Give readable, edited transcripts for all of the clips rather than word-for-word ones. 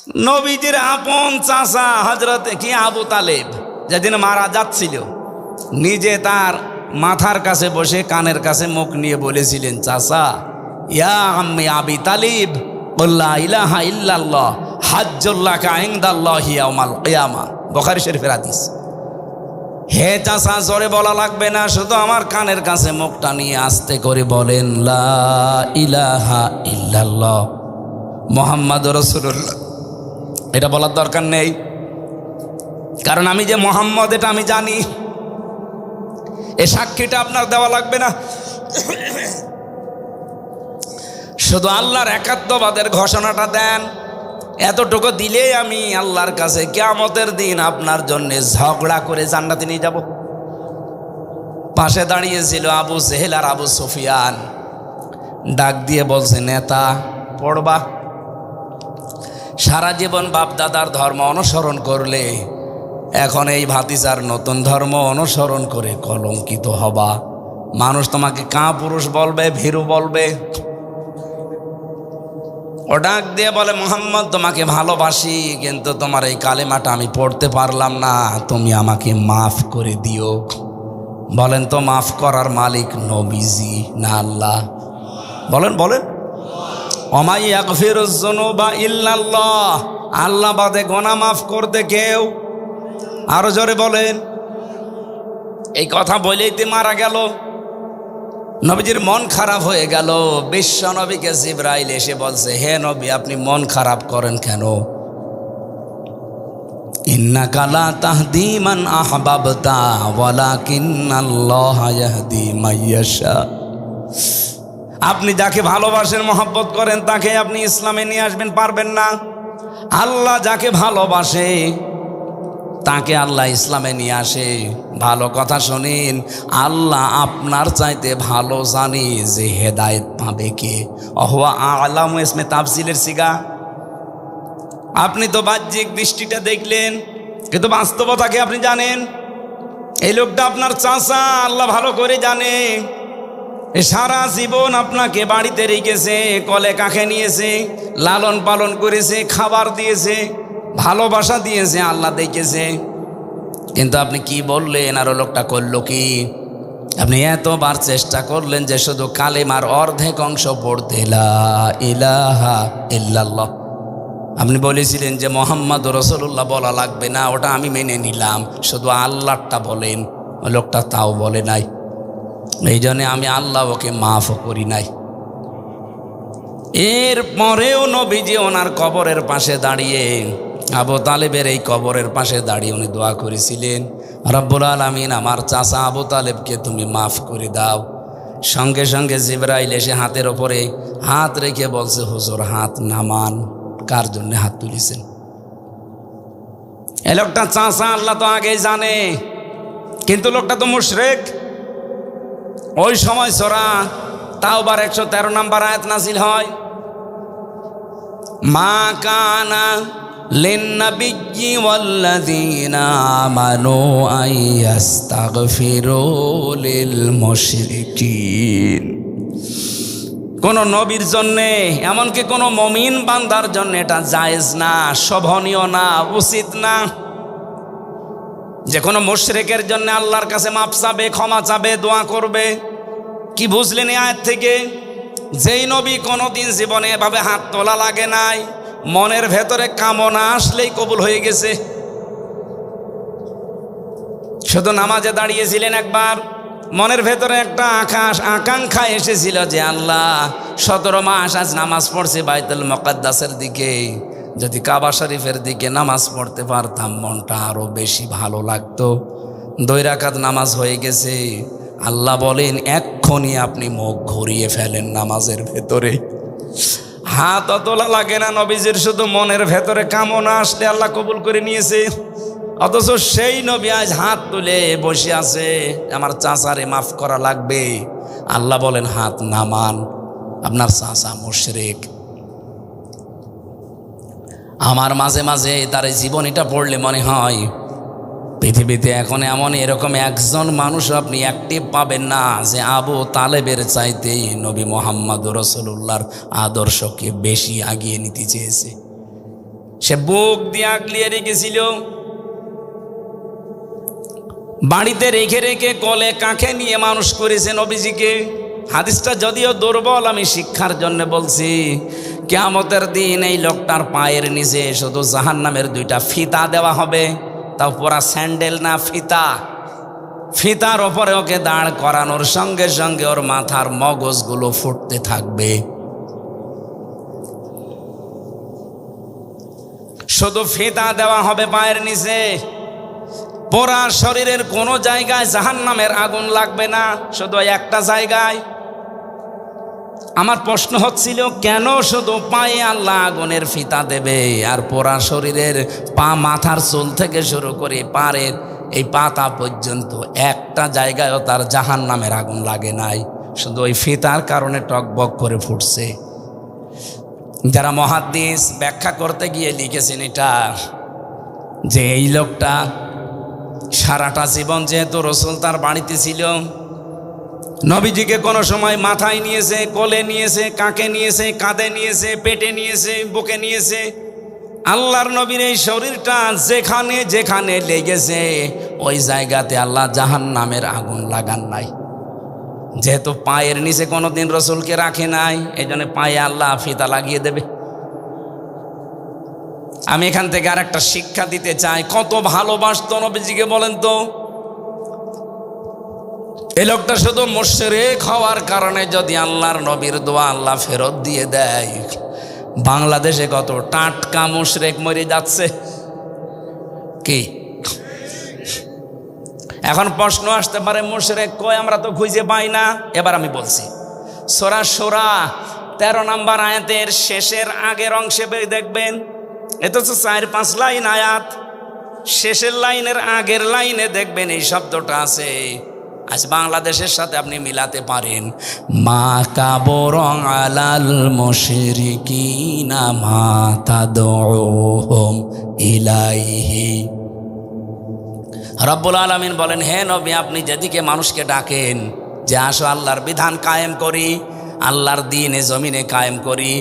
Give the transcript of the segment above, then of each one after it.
নবীজির আপন চাচা হযরত কি আবু তালেব যেদিন মারা যাচ্ছিল, নিজে তার মাথার কাছে বসে কানের কাছে মুখ নিয়ে বলেছিলেন, চাচা ইয়া আম্মি আবি তালিব লা ইলাহা ইল্লাল্লাহ হাজ্জুল্লাকা ইনদাল্লাহি ইয়াউমাল কিয়ামা। বুখারী শরীফের হাদিস। হে চাচা, জোরে বলা লাগবে না, শুধু আমার কানের কাছে মুখটা নিয়ে আস্তে করে বলেন লা ইলাহা ইল্লাল্লাহ মুহাম্মাদুর রাসূলুল্লাহ। এটা বলার দরকার নেই, কারণ আমি যে মোহাম্মদ এটা আমি জানি। এ সাক্ষীটা আপনার দেওয়া লাগবে না। শুধু আল্লাহর একাত্মবাদের ঘোষণাটা দেন, এতটুকু দিলেই আমি আল্লাহর কাছে কিয়ামতের দিন আপনার জন্য ঝগড়া করে জান্নাতে নিয়ে যাব। পাশে দাঁড়িয়েছিল আবু জেহেল আর আবু সুফিয়ান। ডাক দিয়ে বলছে, নেতা পড়বা, সারা জীবন বাপ দাদার ধর্ম অনুসরণ করলে এখন এই ভাতিজার নতুন ধর্ম অনুসরণ করে কলঙ্কিত হবা। মানুষ তোমাকে কাপুরুষ বলবে, ভীরু বলবে। ও ডাক দিয়ে বলে, মুহাম্মদ তোমাকে ভালোবাসি, কিন্তু তোমার এই কালেমাটা আমি পড়তে পারলাম না, তুমি আমাকে মাফ করে দিও। বলেন তো, মাফ করার মালিক নবীজি না আল্লাহ? বলেন বলেন। ওমা ইয়াগফিরুয যুনুবা ইল্লাল্লাহ, আল্লাহ বাদে গুনাহ মাফ করতে কেউ? আরো জোরে বলেন। এই কথা বলেই তো মারা গেল। নবীজির মন খারাপ হয়ে গেল। বিশ্ব নবীকে জিবরাইল এসে বলছে, হে নবী, আপনি মন খারাপ করেন কেন? ইন্নাকা লা তাহদি মান আহবাবতা ওয়ালাকিন্নাল্লাহা ইয়াহদি মাইয়াশা। আপনি যাকে ভালোবাসেন, মহব্বত করেন, তাকে আপনি ইসলামে নিয়ে আসবেন পারবেন না। আল্লাহ যাকে ভালোবাসে তাকে আল্লাহ ইসলামে নিয়ে আসে। ভালো কথা শুনিন, আল্লাহ আপনার চাইতে ভালো জানি যে হেদায়েত পাবে কে। অহুয়া আলামু ইসমে তাফসিলের সিগা। আপনি তো বাহ্যিক দৃষ্টিটা দেখলেন, কিন্তু বাস্তবতাকে আপনি জানেন। এই লোকটা আপনার চাচা, আল্লাহ ভালো করে জানে। সারা জীবন আপনাকে বাড়িতে রেখেছে, কলে কাকে নিয়েছে, লালন পালন করেছে, খাবার দিয়েছে, ভালোবাসা দিয়েছে, আল্লাহ দেখেছে। কিন্তু আপনি কি বললেন আর লোকটা করলো কি? আপনি এতবার চেষ্টা করলেন যে শুধু কালেমার অর্ধেক অংশ পড়তে, লা ইলাহা ইল্লাল্লাহ। আপনি বলেছিলেন যে মুহাম্মাদুর রাসূলুল্লাহ বলা লাগবে না, ওটা আমি মেনে নিলাম, শুধু আল্লাহটা বলেন। ওই লোকটা তাও বলে নাই। এই জন্য আমি আল্লাহ ওকে মাফও করি নাই। এর পরেও নবীজি ওনার কবরের পাশে দাঁড়িয়ে, আবু তালেবের এই কবরের পাশে দাঁড়িয়ে উনি দোয়া করেছিলেন, রব্বুল আলামিন আমার চাচা আবু তালেবকে তুমি মাফ করে দাও। সঙ্গে সঙ্গে জিবরাইল এসে হাতের ওপরে হাত রেখে বলছে, হুজুর হাত নামান। কার জন্য হাত তুলেছেন? এই লোকটা চাচা আল্লাহ তো আগেই জানে, কিন্তু লোকটা তো মুশরিক। ওই সময় সূরা তাওবার 113 নম্বর আয়াত নাযিল হয়, মা কানা লিন-নাবিয়্যি ওয়াল্লাযীনা আমানু আইয়াস্তাগফিরু লিল-মুশরিকিন। কোন নবীর জন্যে, এমনকি কোন মুমিন বান্দার জন্য এটা জায়েজ না, শোভনীয় না, উচিত না যে কোনো মুশরিকের জন্য আল্লাহর কাছে মাপ চাবে, ক্ষমা চাবে, দোয়া করবে। কি বুঝলেন এই আয়াত থেকে? যেই নবী কোনোদিন জীবনে এভাবে হাত তোলা লাগে নাই, মনের ভেতরে কামনা আসলেই কবুল হয়ে গেছে। শুধু নামাজে দাঁড়িয়েছিলেন একবার, মনের ভেতরে একটা আকাঙ্ক্ষা এসেছিল যে আল্লাহ 17 মাস আজ নামাজ পড়ছি বাইতুল মুকাদ্দাসের দিকে, যদি কাবা শরীফের দিকে নামাজ পড়তে পারতাম মনটা আরো বেশি ভালো লাগতো। 2 রাকাত নামাজ হয়ে গেছে। আল্লাহ বলেন, এক্ষুনি আপনি মুখ ঘুরিয়ে ফেলেন নামাজের ভেতরে। হাত তোলা লাগে না নবীজির, শুধু মনের ভেতরে কামনা আসলে আল্লাহ কবুল করে নিয়েছে। অথচ সেই নবী আজ হাত তুলে বসে আছে, আমার চাচারে মাফ করা লাগবে। আল্লাহ বলেন হাত নামান, আপনার চাচা মুশরিক। আমার মাঝে মাঝে তার জীবনীটা পড়লে মনে হয় পৃথিবীতে এখন এমন এরকম একজন মানুষ আপনি অ্যাক্টিভ পাবেন না যে আবু তালেবের চাইতে নবী মুহাম্মদুর রাসূলুল্লাহর আদর্শকে বেশি আগিয়ে নিতে চেয়েছে। সে বুক দিয়ে আগলিয়ে রেখেছিল, বাড়িতে রেখে রেখে কোলে কাঁখে নিয়ে মানুষ করেছে নবীজিকে। হাদিসটা যদিও দুর্বল, আমি শিক্ষার জন্য বলছি। কিয়ামতের দিন এই লোকটার পায়ের নিচে শুধু জাহান্নামের 2টা ফিতা দেওয়া হবে, তাও পুরা স্যান্ডেল না, ফিতা। ফিতার ওপরে ওকে দাঁড় করানোর সঙ্গে সঙ্গে ওর মাথার মগজগুলো ফুটতে থাকবে। শুধু ফিতা দেওয়া হবে পায়ের নিচে, পুরা শরীরের কোনো জায়গায় জাহান্নামের আগুন লাগবে না, শুধু একটা জায়গায়। আমার প্রশ্ন হচ্ছিল, কেন শুধু পায়ে আল্লাহ আগুনের ফিতা দেবে, আর পুরা শরীরের পা, মাথার চুল থেকে শুরু করে পায়ের এই পাতা পর্যন্ত একটা জায়গায়ও তার জাহান্নামের আগুন লাগে নাই, শুধু ওই ফিতার কারণে টকবক করে ফুটছে। যারা মুহাদ্দিস ব্যাখ্যা করতে গিয়ে লিখেছেন এটা, যে এই লোকটা সারাটা জীবন যেহেতু রসুল তার বাড়িতে ছিল, নবীজিকে কোনো সময় মাথায় নিয়েছে, কোলে নিয়েছে, কাঁখে নিয়েছে, কাঁধে নিয়েছে, পেটে নিয়েছে, বুকে নিয়েছে। আল্লাহর নবীর এই শরীরটা যেখানে যেখানে লেগেছে ওই জায়গাতে আল্লাহ জাহান্নামের আগুন লাগান নাই। যেহেতু পায়ের নিচে কোনোদিন রসুলকে রাখে নাই, এই জন্য পায়ে আল্লাহ ফিতা লাগিয়ে দেবে। আমি এখান থেকে আর একটা শিক্ষা দিতে চাই, কত ভালোবাসতো নবীজিকে বলেন তো। এই লোকটা শুধু মুশরিক হওয়ার কারণে যদি আল্লাহর নবীর দোয়া আল্লাহ ফেরত দিয়ে দেয়, বাংলাদেশে কত টাটকা মুশরিক মরে যাচ্ছে। কি এখন প্রশ্ন আসতে পারে, মুশরিক কই, আমরা তো খুঁজে পাই না। এবার আমি বলছি, সূরা শূরা 13 নম্বর আয়াতের শেষের আগের অংশে দেখবেন, এটা তো 4-5 লাইন আয়াত, শেষের লাইনের আগের লাইনে দেখবেন এই শব্দটা আছে। আজ বাংলাদেশের সাথে আপনি মিলাতে পারেন, মা কাবরং আলাল মুশরিকিনা মা তাদউহুম ইলাইহি। রব্বুল আলামিন বলেন, হে নবী, আপনি যেদিকে মানুষকে ডাকেন যে আসো আল্লাহর বিধান কায়েম করি, আল্লাহর দ্বীন জমিনে কায়েম করি,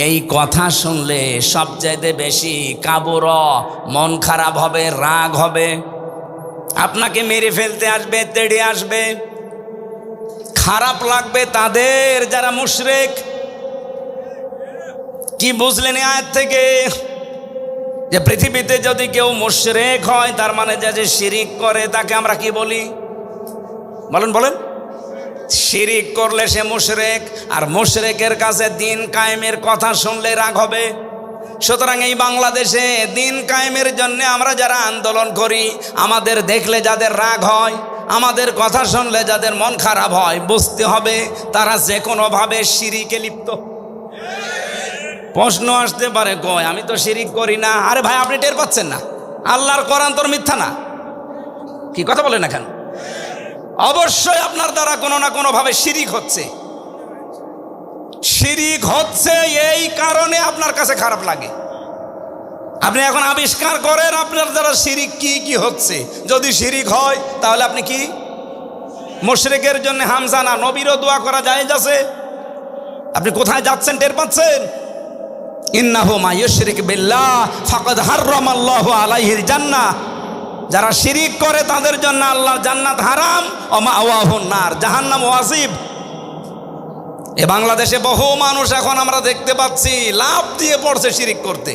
এই কথা শুনলে সবচাইতে বেশি কাবর, মন খারাপ হবে, রাগ হবে, আপনাকে মেরে ফেলতে আসবে, তেড়ে আসবে, খারাপ লাগবে তাদের যারা মুশরিক। কি বুঝলেন আয়াত থেকে? যে পৃথিবীতে যদি কেউ মুশরিক হয়, তার মানে যে শিরিক করে তাকে আমরা কি বলি? বলেন বলেন। শিরিক করলে সে মুশরিক, আর মুশরিকের কাছে দ্বীন কায়েমের কথা শুনলে রাগ হবে। সুতরাং এই বাংলাদেশে দ্বীন কায়েমের জন্য আমরা যারা আন্দোলন করি, আমাদের দেখলে যাদের রাগ হয়, আমাদের কথা শুনলে যাদের মন খারাপ হয়, বুঝতে হবে তারা যে কোনোভাবে শিরিকে লিপ্ত। প্রশ্ন আসতে পারে, কই আমি তো শিরিক করি না। আরে ভাই, আপনি টের পাচ্ছেন না? আল্লাহর কোরআন তোর মিথ্যা না? কি কথা বলেন না কেন? অবশ্যই আপনার দ্বারা কোনো না কোনোভাবে শিরিক হচ্ছে। শিরিক হচ্ছে এই কারণে আপনার কাছে খারাপ লাগে। আপনি এখন আবিষ্কার করেন আপনার দ্বারা শিরিক কি কি হচ্ছে। যদি শিরিক হয় তাহলে আপনি কি মুশরিকের জন্য হামজা না, নবীরও দোয়া করা জায়েজ আছে। আপনি কোথায় যাচ্ছেন টের পাচ্ছেন? ইন্নাহু মা ইউশরিক বিল্লাহ ফাকাদ হারামাল্লাহু আলাইহিল জান্নাহ। যারা শিরিক করে তাদের জন্য আল্লাহর জান্নাত হারাম, ওয়া মাওয়াহুন নার, জাহান্নাম ওয়াজিব। এ বাংলাদেশে বহু মানুষ এখন আমরা দেখতে পাচ্ছি লাভ দিয়ে পড়ছে শিরিক করতে।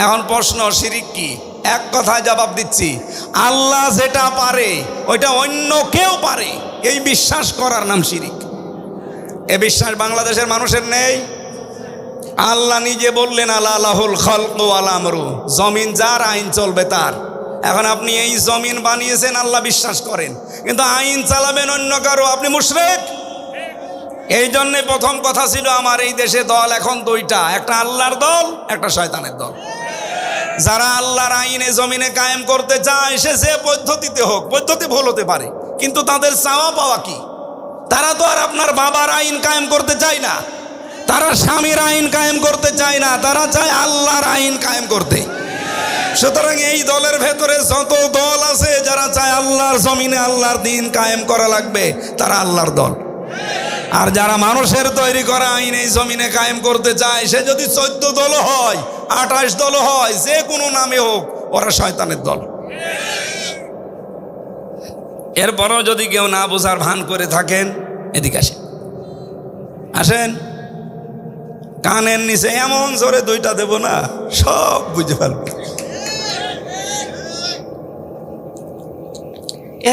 এখন প্রশ্ন, শিরিক কি? এক কথায় জবাব দিচ্ছি, আল্লাহ যেটা পারে ওইটা অন্য কেউ পারে, এই বিশ্বাস করার নাম শিরিক। এ বিশ্বাস বাংলাদেশের মানুষের নেই। আল্লাহ নিজে বললেন, আলাহুল খালকু ওয়াল আমরু, জমিন যার, আইন চলবে তার। এখন আপনি এই জমিন বানিয়েছেন, আল্লাহ বিশ্বাস করেন, কিন্তু আইন চালাবেন অন্য কারো, আপনি মুশরিক। এই জন্যে প্রথম কথা ছিল, আমার এই দেশে দল এখন 2টা, একটা আল্লাহর দল, একটা শয়তানের দল। যারা আল্লাহর আইনে জমিনে কায়েম করতে চায়, সে যে পদ্ধতিতে হোক, পদ্ধতি ভুল হতে পারে, কিন্তু তাদের চাওয়া পাওয়া কি? তারা তো আর আপনার বাবার আইন কায়েম করতে চায় না, তারা স্বামীর আইন কায়েম করতে চায় না, তারা চায় আল্লাহর আইন কায়েম করতে। সুতরাং এই দলের ভেতরে যত দল আছে, যারা চায় আল্লাহর জমিনে আল্লাহর দ্বীন কায়েম করা লাগবে, তারা আল্লাহর দল। আর যারা মানুষের তৈরি করা আইন এই জমিনে কায়েম করতে চায়, সে যদি 14 দল হয়, 28 দল হয়, যে কোনো নামে হোক, ওরা শয়তানের দল। এরপরেও যদি কেউ না বোঝার ভান করে থাকেন, এদিকে আসেন, আসেন, কানের নিচে এমন জোরে দুইটা দেব না, সব বুঝে ফেলবে।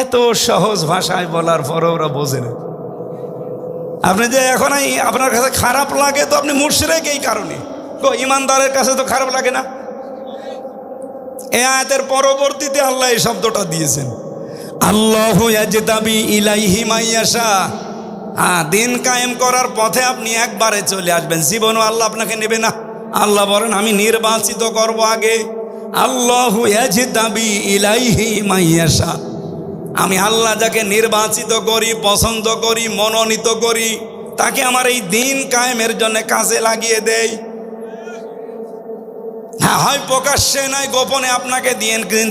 এত সহজ ভাষায় বলার পরে ওরা বোঝে না। আপনি যে এখন আপনার কাছে খারাপ লাগে, তো আপনি মুশরিক এই কারণে। ইমানদারের কাছে তো খারাপ লাগে না। এই আয়াতের পরবর্তীতে আল্লাহ এই শব্দটা দিয়েছেন, আল্লাহু ইয়াজতাবি ইলাইহি মাইয়াশা। দিন কায়েম করার পথে আপনি একবারে চলে আসবেন, জীবনও আল্লাহ আপনাকে নেবে না। আল্লাহ বলেন আমি নির্বাচিত করব আগে। আল্লাহু ইয়াজতাবি ইলাইহি মাইয়াশা, আমি আল্লাহ যাকে নির্বাচিত করি, পছন্দ করি, মনোনীত করি, তাকে আমার এই দিন কায়েমের জন্য কাজে লাগিয়ে দেই। হ্যাঁ, হয় প্রকাশ্যে নয় গোপনে আপনাকে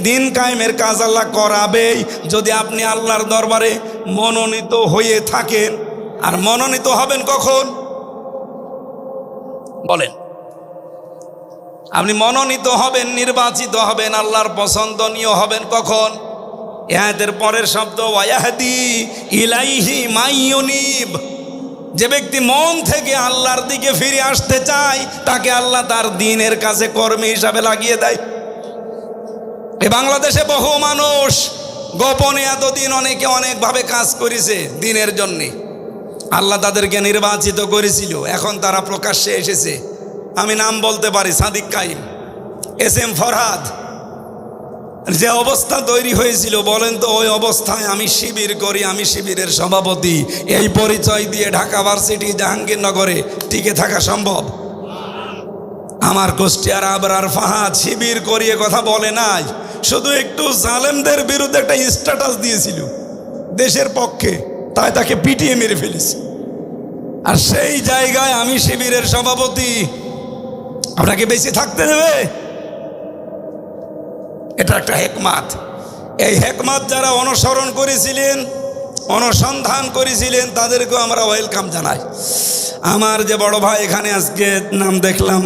দিন কায়েমের কাজ আল্লাহ করাবেই, যদি আপনি আল্লাহর দরবারে মনোনীত হয়ে থাকেন। আর মনোনীত হবেন কখন বলেন? আপনি মনোনীত হবেন, নির্বাচিত হবেন, আল্লাহর পছন্দনীয় হবেন কখন? এর পরের শব্দ ওয়াহদি ইলাইহি মাইয়ুনিব, যে ব্যক্তি মন থেকে আল্লাহর দিকে ফিরে আসতে চায়, তাকে আল্লাহ তার দিনের কাছে কর্মী হিসাবে লাগিয়ে দেয়। এই বাংলাদেশে বহু মানুষ গোপনে এতদিন অনেকে অনেকভাবে কাজ করেছে দিনের জন্যে, আল্লাহ তাদেরকে নির্বাচিত করেছিল, এখন তারা প্রকাশ্যে এসেছে। আমি নাম বলতে পারি, সাদিক কাইম, SM ফরহাদ। যে অবস্থা তৈরি হয়েছিল বলেন তো, ওই অবস্থায় আমি শিবির করি, আমি শিবিরের সভাপতি, এই পরিচয় দিয়ে ঢাকা ভার্সিটি জাহাঙ্গীরনগরে টিকে থাকা সম্ভব? আমার কুষ্টিয়ার আবরার ফাহাদ শিবির করিয়ে কথা বলে নাই, শুধু একটু জালেমদের বিরুদ্ধে একটা স্ট্যাটাস দিয়েছিল দেশের পক্ষে, তাই তাকে পিটিয়ে মেরে ফেলেছি। আর সেই জায়গায় আমি শিবিরের সভাপতি, আপনাকে বেঁচে থাকতে দেবে? এটা একটা হেকমাত। এই হেকমাত যারা অনুসরণ করেছিলেন, অনুসন্ধান করেছিলেন, তাদেরকেও আমরা ওয়েলকাম জানাই। আমার যে বড় ভাই এখানে আজকে নাম দেখলাম,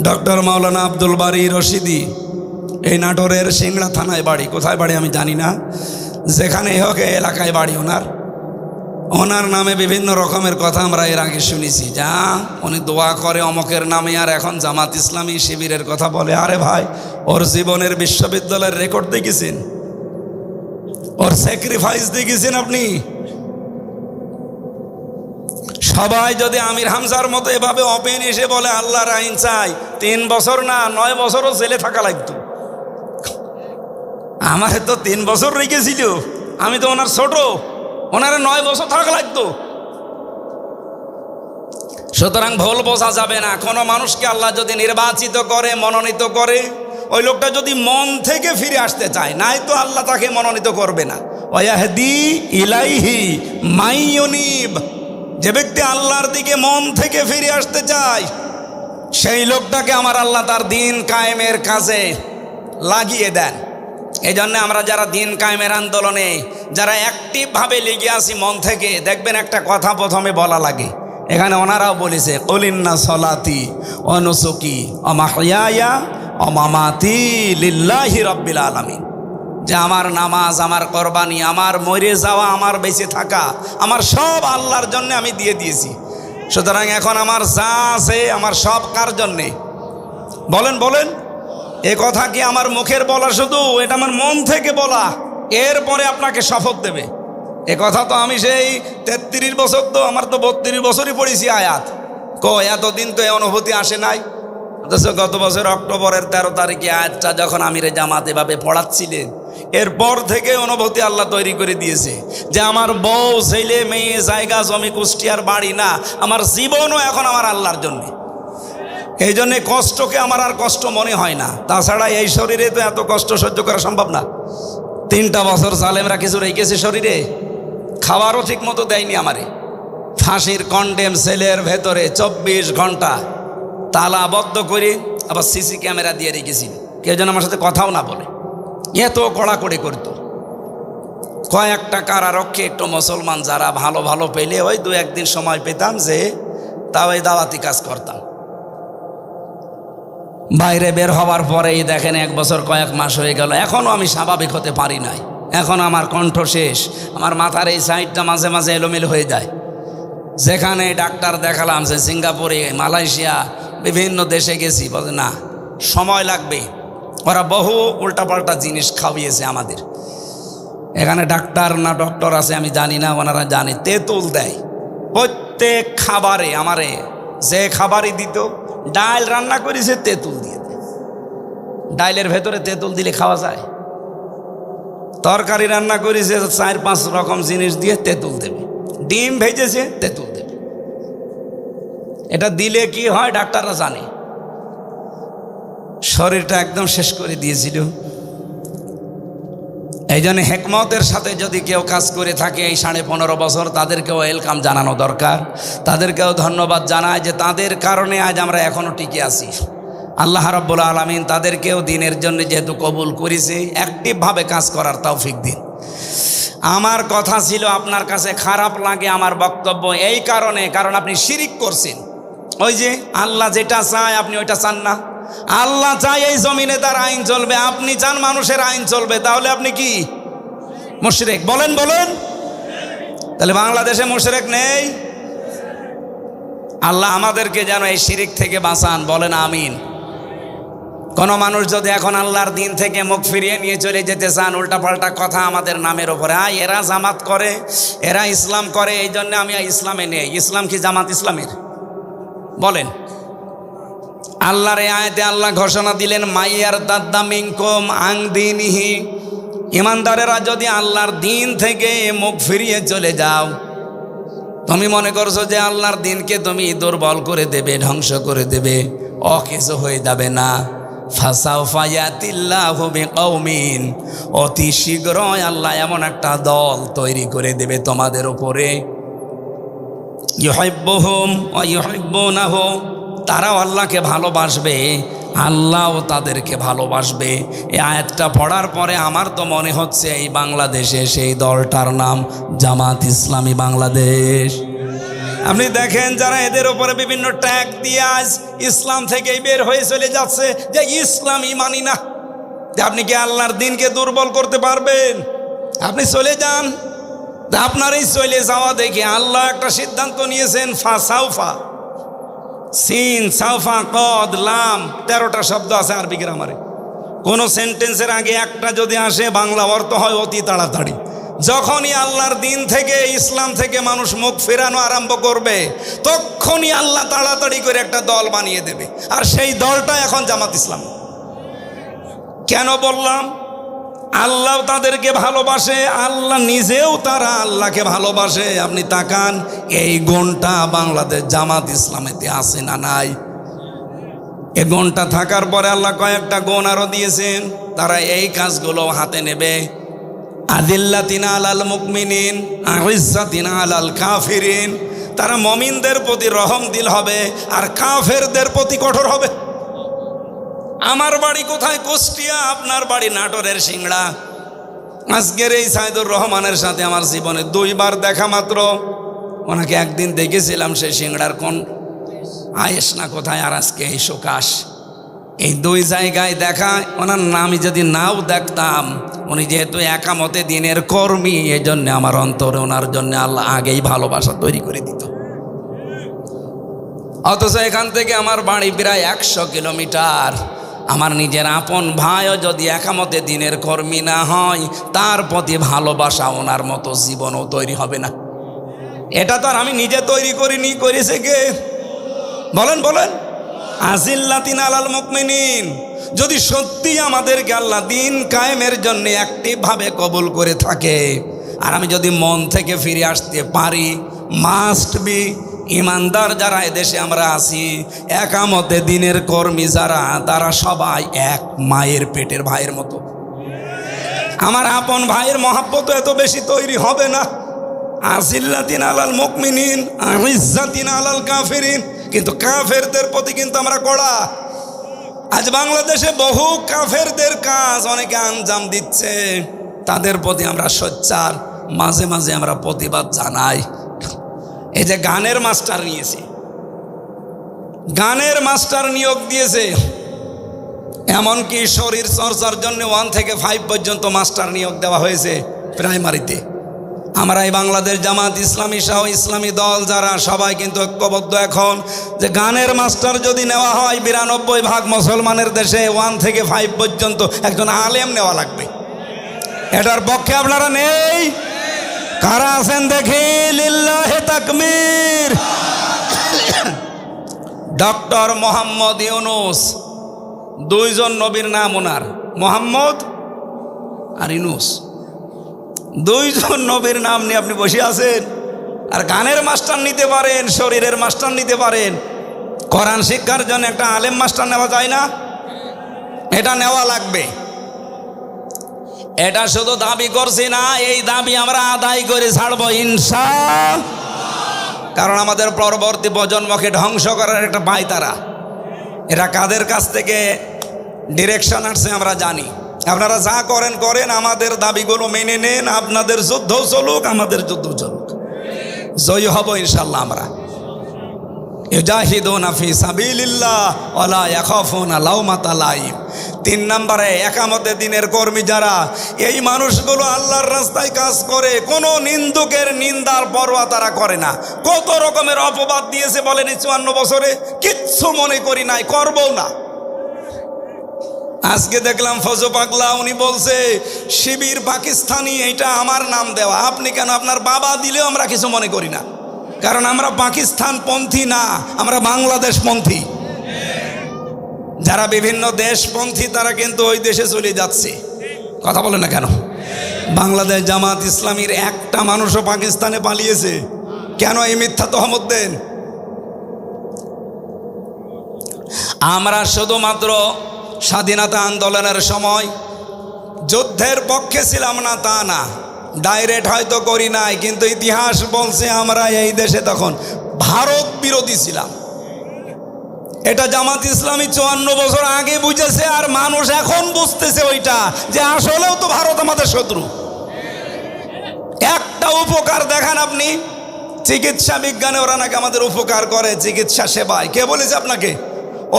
ডক্টর মাওলানা আব্দুল বারী রশিদি, এই নাটোরের সিংড়া থানায় বাড়ি, কোথায় বাড়ি আমি জানি না, যেখানে হোক এলাকায় বাড়ি ওনার নামে বিভিন্ন রকমের কথা আমরা এর আগে শুনেছি। যা উনি দোয়া করে অমকের নামে, আর এখন জামাত ইসলামী শিবিরের কথা বলে। আরে ভাই, ওর জীবনের বিশ্ববিদ্যালয়ের রেকর্ড দেখেছেন? ওর স্যাক্রিফাইস দেখেছেন আপনি? সবাই যদি আমির হামজার মতো এভাবে ওপেন এসে বলে আল্লাহর আইন চাই, 3 বছর না 9 বছরও জেলে থাকা লাগতো। আমার তো 3 বছর রেখেছিল, আমি তো ওনার ছোট, ওনারা 9 বছর থাকা লাগতো। সুতরাং ভুল বোঝা যাবে না। কোনো মানুষকে আল্লাহ যদি নির্বাচিত করে, মনোনীত করে, ওই লোকটা যদি মন থেকে ফিরে আসতে চায়, নাই তো আল্লাহ তাকে মনোনীত করবে না। ওয়াহদি ইলাইহি মাইয়ুনিব, যে ব্যক্তি আল্লাহর দিকে মন থেকে ফিরে আসতে চায়, সেই লোকটাকে আমার আল্লাহ তার দিন কায়েমের কাজে লাগিয়ে দেন। এই জন্য আমরা যারা দিন কায়েমের আন্দোলনে যারা অ্যাক্টিভভাবে লেগে আছি মন থেকে, দেখবেন একটা কথা প্রথমে বলা লাগে। এখানে ওনারাও বলেছে, কুলিন্না সলাতি ওয়া নুসুকি ওয়া মাহইয়ায়া ওয়া মামাতি লিল্লাহি রাব্বিল আলামিন, যে আমার নামাজ, আমার কোরবানি, আমার মরে যাওয়া, আমার বেঁচে থাকা, আমার সব আল্লাহর জন্য আমি দিয়ে দিয়েছি। সুতরাং এখন আমার যা আছে আমার সব কার জন্যে? বলেন বলেন, এ কথা কি আমার মুখের বলা শুধু? এটা আমার মন থেকে বলা। এরপরে আপনাকে শপথ দেবে। এ কথা তো আমি সেই 33 বছর, তো আমার তো 32 বছরই পড়েছি আয়াত। এতদিন তো এই অনুভূতি আসে নাই। অথচ গত বছর অক্টোবরের 13 তারিখে আয়াতটা যখন আমিরে জামাত এভাবে পড়াচ্ছিলেন, এরপর থেকে অনুভূতি আল্লাহ তৈরি করে দিয়েছে যে আমার বউ, ছেলে, মেয়ে, জায়গা জমি, কুষ্টিয়ার বাড়ি না, আমার জীবনও এখন আমার আল্লাহর জন্যে। এই জন্যে কষ্টকে আমার আর কষ্ট মনে হয় না। তাছাড়া এই শরীরে তো এত কষ্ট সহ্য করা সম্ভব না। 3টা বছর জালেমরা কিছু রেখেছে শরীরে, খাবারও ঠিক মতো দেয়নি আমারে। ফাঁসির কন্ডেম সেলের ভেতরে 24 ঘন্টা তালাবদ্ধ করে আবার সিসি ক্যামেরা দিয়ে রেখেছি, কেউ যেন আমার সাথে কথাও না বলে। এত কড়াকড়ি করতো। কয়েকটা কারারক্ষে একটু মুসলমান যারা ভালো ভালো পেলে ওই 2-1 দিন সময় পেতাম, যে তাও এই দাওয়াতি কাজ করতাম। বাইরে বের হওয়ার পরেই দেখেন 1 বছর কয়েক মাস হয়ে গেল, এখনও আমি স্বাভাবিক হতে পারি নাই। এখন আমার কণ্ঠ শেষ, আমার মাথার এই সাইডটা মাঝে মাঝে এলোমেলো হয়ে যায়। যেখানে ডাক্তার দেখালাম, যে সিঙ্গাপুরে, মালয়েশিয়া, বিভিন্ন দেশে গেছি, বলে না সময় লাগবে। ওরা বহু উল্টাপাল্টা জিনিস খাওয়িয়েছে আমাদের। এখানে ডাক্তার না ডক্টর আছে আমি জানি না, ওনারা জানে। তেঁতুল দেয় প্রত্যেক খাবারে। আমারে যে খাবারই দিত, ডাল রান্না করেছে তেঁতুল দিয়ে দেয়। ডাইলের ভেতরে তেঁতুল দিলে খাওয়া যায়? তরকারি রান্না করেছে 4-5 রকম জিনিস দিয়ে তেঁতুল দেবে। ডিম ভেজেছে তেঁতুল দেবে। এটা দিলে কি হয় ডাক্তাররা জানে। শরীরটা একদম শেষ করে দিয়েছিল। এই জন্য হেকমতের সাথে যদি কেউ কাজ করে থাকে এই 15.5 বছর, তাদেরকেও ওয়েলকাম জানানো দরকার। তাদেরকেও ধন্যবাদ জানায় যে তাদের কারণে আজ আমরা এখনও টিকে আছি। আল্লাহ রাব্বুল আলামিন তাদেরকেও দিনের জন্য যেহেতু কবুল করেছে, অ্যাক্টিভভাবে কাজ করার তৌফিক দিন। আমার কথা ছিল, আপনার কাছে খারাপ লাগে আমার বক্তব্য এই কারণে, কারণ আপনি শিরিক করছেন। ওই যে আল্লাহ যেটা চায় আপনি ওইটা চান না। আল্লাহ চায় এই জমিনে তার আইন চলবে, আপনি চান মানুষের আইন চলবে, তাহলে আপনি কি মুশরিক? বলেন বলেন। তাহলে বাংলাদেশে মুশরিক নেই? আল্লাহ আমাদেরকে যেন এই শিরিক থেকে বাঁচান, বলেন আমিন। কোন মানুষ যদি এখন আল্লাহর দিন থেকে মুখ ফিরিয়ে নিয়ে চলে যেতে চান, উল্টাপাল্টা কথা আমাদের নামের ওপরে, এরা জামাত করে, এরা ইসলাম করে, এই জন্য আমি ইসলামে নেই। ইসলাম কি জামাত ইসলামের? বলেন। আল্লাহর এই আয়াতে আল্লাহ ঘোষণা দিলেন, মাইয়ার দাদ্দা মিনকুম আং দীনিহি, ইমানদারেরা যদি আল্লাহর দিন থেকে মুখ ফিরিয়ে চলে যাও, তুমি মনে করছো যে আল্লাহর দিনকে তুমি দুর্বল করে দেবে, ধ্বংস করে দেবে, অকেজ হয়ে যাবে না। ফাসাউফা ইয়াতিল্লাহু বিকওমিন, অতি শীঘ্রই আল্লাহ এমন একটা দল তৈরি করে দেবে তোমাদের উপরে, ইউহিব্বুহুম ওয়া ইউহিব্বুনাহু, তারাও আল্লাহকে ভালোবাসবে, আল্লাহও তাদেরকে ভালোবাসবে। এই আয়াতটা পড়ার পরে আমার তো মনে হচ্ছে এই বাংলাদেশে সেই দলটার নাম জামাত ইসলামী বাংলাদেশ। আপনি দেখেন যারা এদের উপরে বিভিন্ন ট্যাগ দিয়ে আজ ইসলাম থেকেই বের হয়ে চলে যাচ্ছে, যে ইসলামই মানি না। আপনি কি আল্লাহর দিনকে দুর্বল করতে পারবেন? আপনি চলে যান। আপনার এই চলে যাওয়া দেখে আল্লাহ একটা সিদ্ধান্ত নিয়েছেন, ফাসাউফা, সিন সাউফা কদ লাম, 13টা শব্দ আছে আরবি গ্রামারে। কোন সেন্টেন্সের আগে একটা যদি আসে বাংলা অর্থ হয় অতি তাড়াতাড়ি। যখনই আল্লাহর দিন থেকে, ইসলাম থেকে মানুষ মুখ ফেরানো আরম্ভ করবে, তখনই আল্লাহ তাড়াতাড়ি করে একটা দল বানিয়ে দেবে, আর সেই দলটা এখন জামাত ইসলাম। কেন বললাম? আল্লাহ তাদেরকে ভালোবাসে, আল্লাহ নিজেও তারা আল্লাহকে ভালোবাসে। আপনি তাকান, এই গুণটা বাংলাদেশ জামাত ইসলামেতে আছে না নাই? এই গুণটা থাকার পরে আল্লাহ কয়েকটা গুণ আরো দিয়েছেন, তারা এই কাজগুলো হাতে নেবে। আদিল্লাতিনা আলাল মুমিনিন আইজ্জাতিনা আলাল কাফিরিন, তারা মুমিনদের প্রতি রহম দিল হবে আর কাফেরদের প্রতি কঠোর হবে। আমার বাড়ি কোথায়? কুষ্টিয়া, আপনার বাড়ি নাটোরের সিংড়া। আজকের এই সাইদুর রহমানের সাথে আমার জীবনে 2 বার দেখা মাত্র। ওনাকে একদিন দেখেছিলাম সেই সিংড়ার কোন আয়েস না কোথায়, আর আজকে এই সুকাশ। এই 2 জায়গায় দেখা। ওনার নামই যদি নাও দেখতাম, উনি যেহেতু একামতে দিনের কর্মী, এই জন্যে আমার অন্তরে ওনার জন্য আল্লাহ আগেই ভালোবাসা তৈরি করে দিত। অথচ এখান থেকে আমার বাড়ি প্রায় 100 কিলোমিটার। আমার নিজের আপন ভাইও যদি একামতে দিনের কর্মী না হয়, তার প্রতি ভালোবাসা ওনার মতো জীবনও তৈরি হবে না। এটা তো আর আমি নিজে তৈরি করিনি, করেছে কে? বলেন বলেন। আজিল্লাতিন আলাল মুমিনিন, যদি সত্যি আমাদেরকে আল্লাহ দিন কায়েমের জন্য অ্যাক্টিভভাবে কবুল করে থাকে, আর আমি যদি মন থেকে ফিরে আসতে পারি, মাস্ট বি ইমানদার যারা এদেশে আমরা আছি, একামতে দিনের কর্মী যারা, তারা সবাই এক মায়ের পেটের ভাইয়ের মতো। আমার আপন ভাইয়ের মহাব্বত এত বেশি তৈরি হবে না। আজিল্লাতিন আলাল মুমিনিন আইজ্জাতিন আলাল কাফিরিন, কিন্তু কাফেরদের প্রতি কিন্তু আমরা কড়া। আজ বাংলাদেশে বহু কাফেরদের কাজ অনেকে আঞ্জাম দিচ্ছে, তাদের প্রতি আমরা সোচ্চার, মাঝে মাঝে আমরা প্রতিবাদ জানাই। এই যে গানের মাস্টার নিয়েছে, গানের মাস্টার নিয়োগ দিয়েছে, এমনকি শরীর চর্চার জন্য 1 থেকে 5 পর্যন্ত মাস্টার নিয়োগ দেওয়া হয়েছে প্রাইমারিতে। আমরা এই বাংলাদেশ জামাত ইসলামী সহ ইসলামী দল যারা সবাই কিন্তু ঐক্যবদ্ধ এখন যে গানের মাস্টার যদি নেওয়া হয় 92% মুসলমানের দেশে 1 থেকে 5 পর্যন্ত একজন আলেম নেওয়া লাগবে। এটার পক্ষে আপনারা নেই? কারা আছেন দেখি? লিল্লাহে তাকবীর। ডক্টর মোহাম্মদ ইউনুস, 2 জন নবীর নাম ওনার, মোহাম্মদ আর ইউনুস, 2 জন নবীর নাম নিয়ে আপনি বসে আছেন আর গানের মাস্টার নিতে পারেন, শরীরের মাস্টার নিতে পারেন। কোরআন শিক্ষার জন্য একটা আলেম মাস্টার নেওয়া যায় না? এটা নেওয়া লাগবে। এটা শুধু দাবি করছি না, এই দাবি আমরা আদায় করে ছাড়বো ইনশাআল্লাহ। কারণ আমাদের পরবর্তী প্রজন্মকে ধ্বংস করার একটা পায়তারা। এরা কাদের কাছ থেকে ডিরেকশন আসছে আমরা জানি। আপনারা যা করেন করেন, আমাদের দাবিগুলো মেনে নেন। আপনাদের যুদ্ধ চলুক, আমাদের যুদ্ধ চলুক, জয়ী হব ইনশাআল্লাহ আমরা। ইউজাহিদুনা ফি সাবিলিল্লাহ ওয়ালা ইয়াখাফুনা লাওমাতা লাইম। 3 নম্বরে একামতে দিনের কর্মী যারা, এই মানুষগুলো আল্লাহর রাস্তায় কাজ করে, কোনো নিন্দুকের নিন্দার পরোয়া তারা করে না। কত রকমের অপবাদ দিয়েছে বলেন এই 54 বছরে, কিচ্ছু মনে করি নাই, করবো না। আজকে দেখলাম ফজু পাগলা, উনি বলছে শিবির পাকিস্তানি, এইটা আমার নাম দেওয়া। আপনি কেন? আপনার বাবা দিলেও আমরা কিছু মনে করি না, কারণ আমরা পাকিস্তান পন্থী না, আমরা বাংলাদেশ পন্থী। যারা বিভিন্ন দেশপন্থী তারা কিন্তু ওই দেশে চলে যাচ্ছে। কথা বলে না কেন? বাংলাদেশ জামাত ইসলামীর একটা মানুষও পাকিস্তানে পালিয়েছে কেন? এই মিথ্যা তহমত দেন। আমরা শুধুমাত্র স্বাধীনতা আন্দোলনের সময় যুদ্ধের পক্ষে ছিলাম না তা না, ডাইরেক্ট হয়তো করি নাই, কিন্তু ইতিহাস বলছে আমরা এই দেশে তখন ভারত বিরোধী ছিলাম। এটা জামাত ইসলামী 54 বছর আগে বুঝেছে, আর মানুষ এখন বুঝতেছে ওইটা, যে আসলেও তো ভারত আমাদের শত্রু। একটা উপকার দেখান আপনি, চিকিৎসা বিজ্ঞানে ওরা নাকি আমাদের উপকার করে, চিকিৎসা সেবায়। কে বলেছে আপনাকে?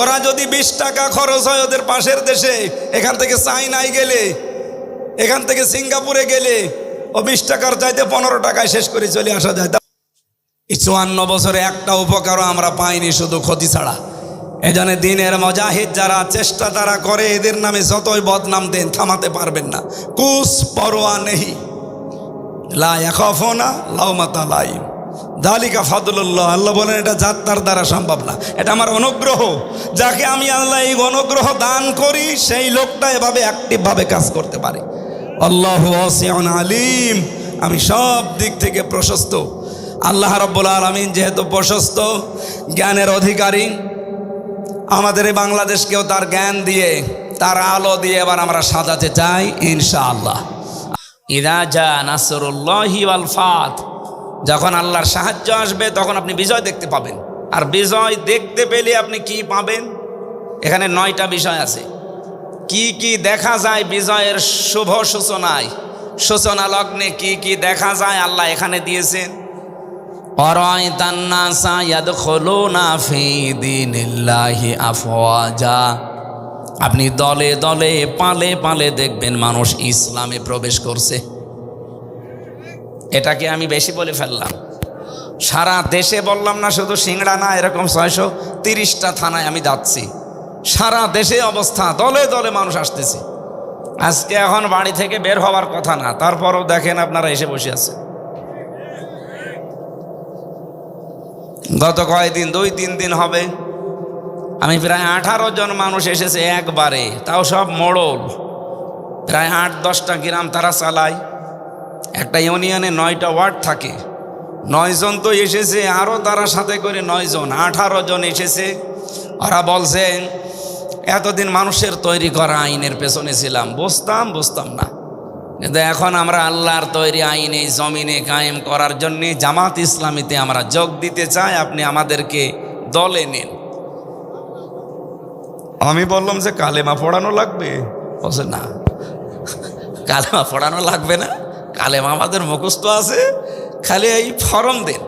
ওরা যদি 20 টাকা খরচ হয় ওদের পাশের দেশে, এখান থেকে চাইনায় গেলে, এখান থেকে সিঙ্গাপুরে গেলে, ও 20 টাকার চাইতে 15 টাকায় শেষ করে চলে আসা যায়। এই 54 বছরে একটা উপকারও আমরা পাইনি, শুধু ক্ষতি ছাড়া। এজন্য দিনের মুজাহিদ যারা চেষ্টা তারা করে, এদের নামে যতই বদনাম দেন থামাতে পারবেন না। কুস পরোয়া নেই, লা ইয়াখাফুনা লাওমাতা লাইম, যালিকা ফাদলুল্লাহ। আল্লাহ বলেন এটা যাত্রার দ্বারা সম্ভব না, এটা আমার অনুগ্রহ। যাকে আমি আল্লাহ এই অনুগ্রহ দান করি, সেই লোকটা এভাবে অ্যাক্টিভভাবে কাজ করতে পারে। আল্লাহু ওয়াসিউন আলিম, আমি সব দিক থেকে প্রশস্ত। আল্লাহ রাব্বুল আলামিন যেহেতু প্রশস্ত জ্ঞানের অধিকারী, আমাদের এই বাংলাদেশকেও তার জ্ঞান দিয়ে, তার আলো দিয়ে এবার আমরা সাজাতে চাই ইনশাআল্লাহ। ইযা জা নাসরুল্লাহি ওয়াল ফাত, যখন আল্লাহর সাহায্য আসবে তখন আপনি বিজয় দেখতে পাবেন। আর বিজয় দেখতে পেলে আপনি কি পাবেন? এখানে 9টা বিষয় আছে। কি কি দেখা যায় বিজয়ের শুভ সূচনায়, সূচনা লগ্নে কি কি দেখা যায় আল্লাহ এখানে দিয়েছেন। অরাইতান নাসা ইয়াদখুলুনা ফি দীনিল্লাহি আফওয়াজা, আপনি দলে দলে পালে পালে দেখবেন মানুষ ইসলামে প্রবেশ করছে। এটাকে আমি বেশি বলে ফেললাম। সারা দেশে বললাম না, শুধু সিংড়া না, এরকম 630টা থানায় আমি যাচ্ছি। সারা দেশে অবস্থা, দলে দলে মানুষ আসতেছে। আজকে এখন বাড়ি থেকে বের হওয়ার কথা না, তারপরও দেখেন আপনারা এসে বসে আছেন। গত কয়েকদিন, 2-3 দিন হবে, আমি প্রায় 18 জন মানুষ এসেছে একবারে, তাও সব মোড়ল। প্রায় 8-10টা গ্রাম তারা চালায়। একটা ইউনিয়নে 9টা ওয়ার্ড থাকে, 9 জন তো এসেছে, আরও তারা সাথে করে 9 জন, 18 জন এসেছে। ওরা বলছেন এতদিন মানুষের তৈরি করা আইনের পেছনে ছিলাম, বুঝতাম না, কিন্তু এখন আমরা আল্লাহর তৈরি আইন এই জমিনে কায়েম করার জন্য জামাত ইসলামীতে আমরা যোগ দিতে চাই, আপনি আমাদেরকে দলে নেন। আমি বললাম যে কালেমা পড়ানো লাগবে? বলছে না, কালেমা পড়ানো লাগবে না, কালেমা আমাদের মুখস্থ আছে, খালি এই ফরম দেন।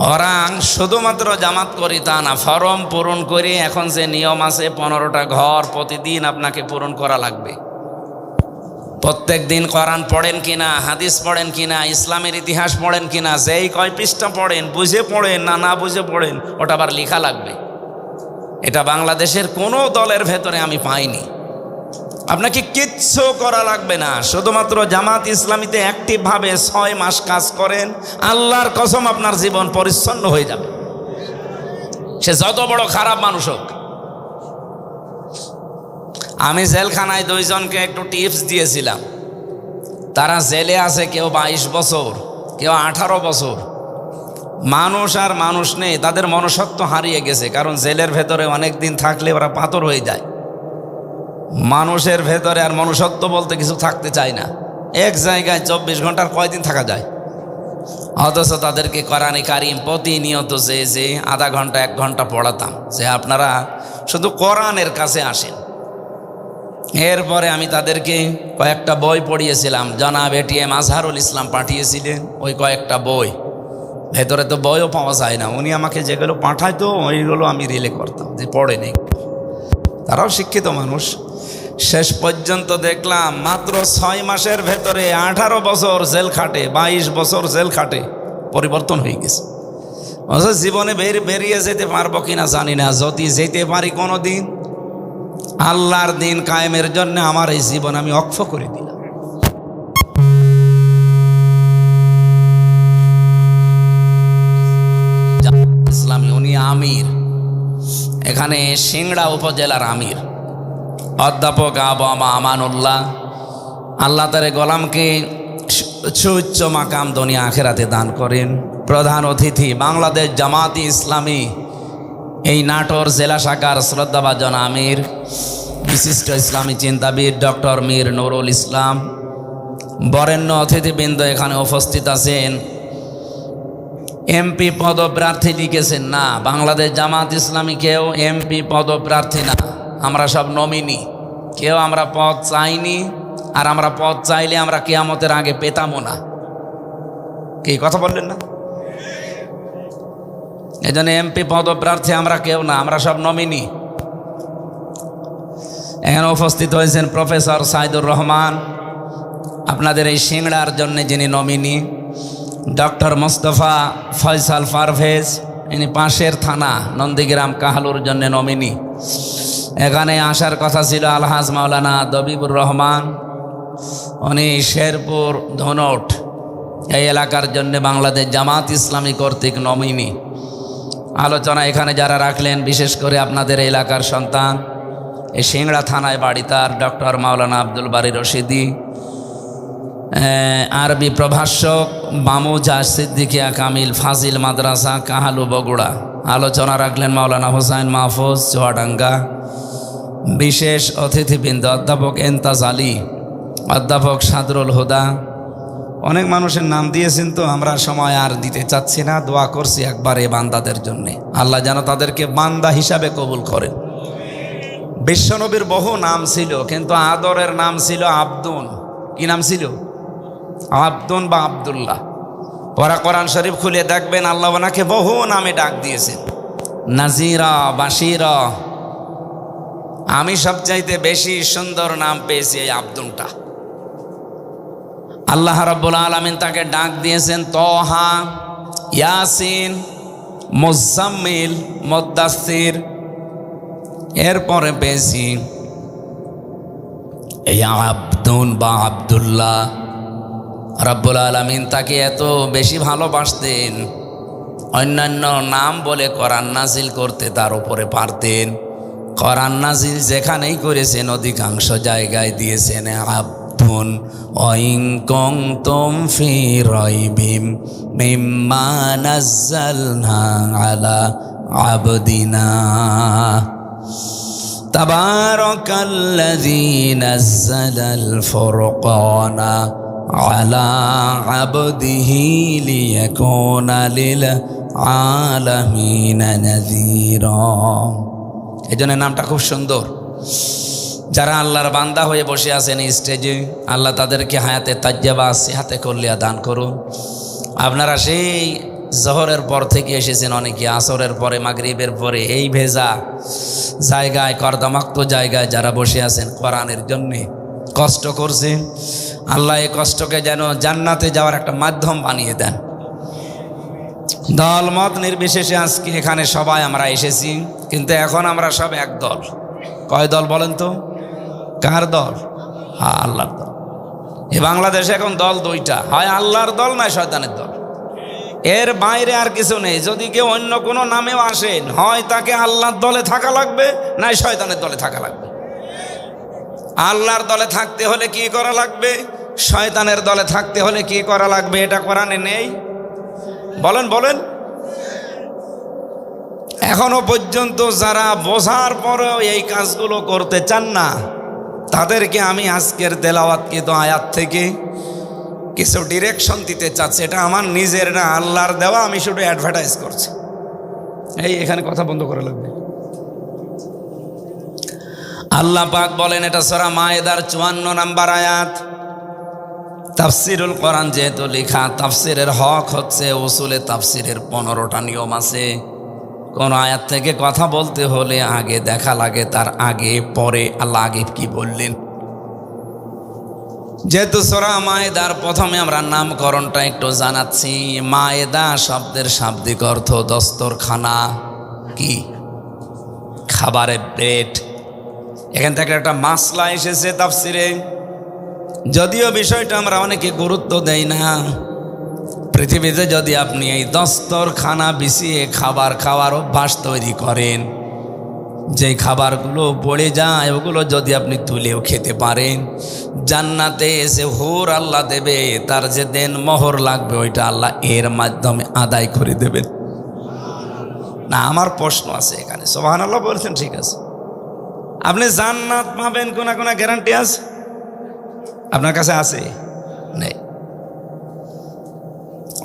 ওরা শুধুমাত্র জামাত করি তা না, ফরম পূরণ করে এখন যে নিয়ম আছে 15টা ঘর প্রতিদিন আপনাকে পূরণ করা লাগবে। প্রত্যেক দিন কোরআন পড়েন কিনা, হাদিস পড়েন কিনা, ইসলামের ইতিহাস পড়েন কিনা, যেই কয় পৃষ্ঠা পড়েন, বুঝে পড়েন না না বুঝে পড়েন, ওটা আবার লেখা লাগবে। এটা বাংলাদেশের কোনো দলের ভেতরে আমি পাইনি। আপনাকে কিচ্ছু করা লাগবে না, শুধুমাত্র জামাত ইসলামীতে অ্যাক্টিভভাবে 6 মাস কাজ করেন, আল্লাহর কসম আপনার জীবন পরিচ্ছন্ন হয়ে যাবে, সে যত বড় খারাপ মানুষ হোক। আমি জেলখানায় 2 জনকে একটু টিপস দিয়েছিলাম, তারা জেলে আছে, কেউ 22 বছর, কেউ 18 বছর। মানুষ আর মানুষ নেই, তাদের মনুষ্যত্ব হারিয়ে গেছে, কারণ জেলের ভেতরে অনেক দিন থাকলে ওরা পাথর হয়ে যায়। মানুষের ভেতরে আর মনুষ্যত্ব বলতে কিছু থাকতে চায় না। এক জায়গায় 24 ঘন্টার কয়দিন থাকা যায়? অথচ তাদেরকে কোরআনে কারিম প্রতিনিয়ত যে আধা ঘন্টা 1 ঘন্টা পড়াতাম, যে আপনারা শুধু কোরআনের কাছে আসেন। এরপরে আমি তাদেরকে কয়েকটা বই পড়িয়েছিলাম, জনাব ATM আজহারুল ইসলাম পাঠিয়েছিলেন ওই কয়েকটা বই। ভেতরে তো বইও পাওয়া যায় না, উনি আমাকে যেগুলো পাঠাইতো ওইগুলো আমি রিলে করতাম যে পড়ে নেই। তারাও শিক্ষিত মানুষ। শেষ পর্যন্ত দেখলাম মাত্র 6 মাসের ভেতরে 18 বছর জেল খাটে, 22 বছর জেল খাটে, পরিবর্তন হয়ে গেছে। অথচ জীবনে বেরিয়ে যেতে পারবো কিনা জানি না। যদি যেতে পারি কোনো দিন, আল্লাহর দিন কায়েমের জন্য আমার এই জীবন আমি অক্ষ করে দিলাম। ইসলামী উনি আমির, এখানে সিংড়া উপজেলার আমির অধ্যাপক আবু আমানুল্লাহ। আল্লাহ তার গোলামকে সুউচ্চ মাকাম দুনিয়া আখেরাতে দান করেন। প্রধান অতিথি বাংলাদেশ জামাতি ইসলামী এই নাটোর জেলা শাখার শ্রদ্ধাভাজন আমির, বিশিষ্ট ইসলামী চিন্তাবিদ ডক্টর মীর নুরুল ইসলাম। বরেণ্য অতিথিবৃন্দ এখানে উপস্থিত আছেন। MP পদপ্রার্থী লিখেছেন না, বাংলাদেশ জামাত ইসলামী কেউ MP পদপ্রার্থী না, আমরা সব নমিনি। কেউ আমরা পদ চাইনি, আর আমরা পদ চাইলে আমরা কিয়ামতের আগে পেতামও না। কি কথা বললেন না? এই জন্য MP পদপ্রার্থী আমরা কেউ না, আমরা সব নমিনি। এখানে উপস্থিত হয়েছেন প্রফেসর সাইদুর রহমান, আপনাদের এই সিংড়ার জন্য যিনি নমিনি। ডক্টর মোস্তফা ফয়সাল পারভেজ, ইনি পাশের থানা নন্দীগ্রাম কাহালুর জন্য নমিনি। এখানে আসার কথা ছিল আলহাজ মাওলানা দবিবুর রহমান, উনি শেরপুর ধনট এই এলাকার জন্য বাংলাদেশ জামাত ইসলামী কর্তৃক নমিনি। আলোচনা এখানে যারা রাখলেন, বিশেষ করে আপনাদের এলাকার সন্তান, এই সিংড়া থানায় বাড়ি তার, ডক্টর মাওলানা আব্দুল বারী রশিদি, আরবি প্রভাষক বামুজা সিদ্দিকিয়া কামিল ফাজিল মাদ্রাসা কাহালু বগুড়া। আলোচনা রাখলেন মাওলানা হোসাইন মাহফুজ চুয়াডাঙ্গা। বিশেষ অতিথিবৃন্দ অধ্যাপক এন্তাজ আলী, অধ্যাপক সাদরুল হুদা। অনেক মানুষের নাম দিয়েছেন, তো আমরা সময় আর দিতে চাচ্ছি না। দোয়া করছি একবারে বান্দাদের জন্যে, আল্লাহ যেন তাদেরকে বান্দা হিসাবে কবুল করেন। বিশ্বনবীর বহু নাম ছিল, কিন্তু আদরের নাম ছিল আব্দুন। কি নাম ছিল? আব্দুন বা আব্দুল্লাহ। পরা কোরআন শরীফ খুলে দেখবেন, আল্লাহ ওনাকে বহু নামে ডাক দিয়েছেন, নাজিরা, বাশিরা। আমি সবচাইতে বেশি সুন্দর নাম পেয়েছি এই আব্দুলটা। আল্লাহ রাব্বুল আলামিন তাকে ডাক দিয়েছেন তহা, ইয়াসিন, মুজাম্মিল, মুদ্দাসির। এরপরে পেয়েছি এই আব্দুন বা আব্দুল্লাহ। রাব্বুল আলামিন তাকে এত বেশি ভালোবাসতেন, অন্যান্য নাম বলে কোরআন নাজিল করতে তার উপরে পারতেন। কোরআন নাজিল যেখানেই করেছেন অধিকাংশ জায়গায় দিয়েছেন আব্দুন ওয়াইন কুনতুম ফি রাইবিম মিম্মা নাযালনা আলা আবদিনা তাবারাকাল্লাযী নাযালাল ফুরকানা আলা আবদিহি লিয়াকুনা লিল আলামিনা নাযীরা। এই জন্য নামটা খুব সুন্দর। যারা আল্লাহর বান্দা হয়ে বসে আছেন এই স্টেজে, আল্লাহ তাদেরকে হায়াতে তাজ্জাবা সিহাতে কল্লিয়া দান করুন। আপনারা সেই জোহরের পর থেকে এসেছেন, অনেকে আসরের পরে, মাগরিবের পরে, এই ভেজা জায়গায়, কর্দমাক্ত জায়গায় যারা বসে আছেন কোরআনের জন্যে কষ্ট করছে, আল্লাহ এই কষ্টকে যেন জান্নাতে যাওয়ার একটা মাধ্যম বানিয়ে দেন। দল মত নির্বিশেষে আজকে এখানে সবাই আমরা এসেছি, কিন্তু এখন আমরা সব এক দল। কয় দল বলেন তো? কার দল? হ্যাঁ, আল্লাহর দল। এই বাংলাদেশে এখন দল দুইটা, হয় আল্লাহর দল নয় শয়তানের দল, এর বাইরে আর কিছু নেই। যদি কেউ অন্য কোনো নামেও আসেন, হয় তাকে আল্লাহর দলে থাকা লাগবে, নয় শয়তানের দলে থাকা লাগবে। আল্লাহর দলে থাকতে হলে কি করা লাগবে, শয়তানের দলে থাকতে হলে কি করা লাগবে, এটা কোরআনে নেই। বলেন বলেন। এখনো পর্যন্ত যারা বোঝার পরেও এই কাজগুলো করতে চান না, তাদেরকে আমি আজকের তেলাওয়াতকৃত আয়াত থেকে কিছু ডিরেকশন দিতে চাচ্ছি। এটা আমার নিজের না, আল্লাহর দেওয়া, আমি শুধু অ্যাডভার্টাইজ করছি। এখানে কথা বন্ধ করা লাগবে। আল্লাহ পাক বলেন, এটা সূরা মায়েদার 54 নম্বর আয়াত। তাফসিরুল কোরআন যেহেতু লেখা, তাফসিরের হক হচ্ছে উসুলে তাফসিরের 15টা নিয়ম আছে। কোন আয়াত থেকে কথা বলতে হলে আগে দেখা লাগে তার আগে পরে আল্লাহ আগে কি বললেন। যেহেতু সূরা মায়েদার প্রথমে আমরা নামকরণটা একটু জানাচ্ছি। মায়েদা শব্দের শাব্দিক অর্থ দস্তরখানা, কি খাবারের প্লেট। এখান থেকে একটা মাসলা এসেছে তাফসিরে, যদিও বিষয়টা আমরা অনেকে গুরুত্ব দেই না। পৃথিবীতে যদি আপনি এই দস্তরখানা বিছিয়ে খাবার খাওয়ার অভ্যাস তৈরি করেন, যে খাবারগুলো পড়ে যায় ওগুলো যদি আপনি তুলেও খেতে পারেন, জান্নাতে এসে হুর আল্লাহ দেবে, তার যে দেন মোহর লাগবে ওইটা আল্লাহ এর মাধ্যমে আদায় করে দেবেন। না, আমার প্রশ্ন আছে এখানে। সুবহানাল্লাহ বলছেন, ঠিক আছে, আপনি জান্নাত পাবেন কোনা কোনা গ্যারান্টি আছে আপনার কাছে? আছে? নেই।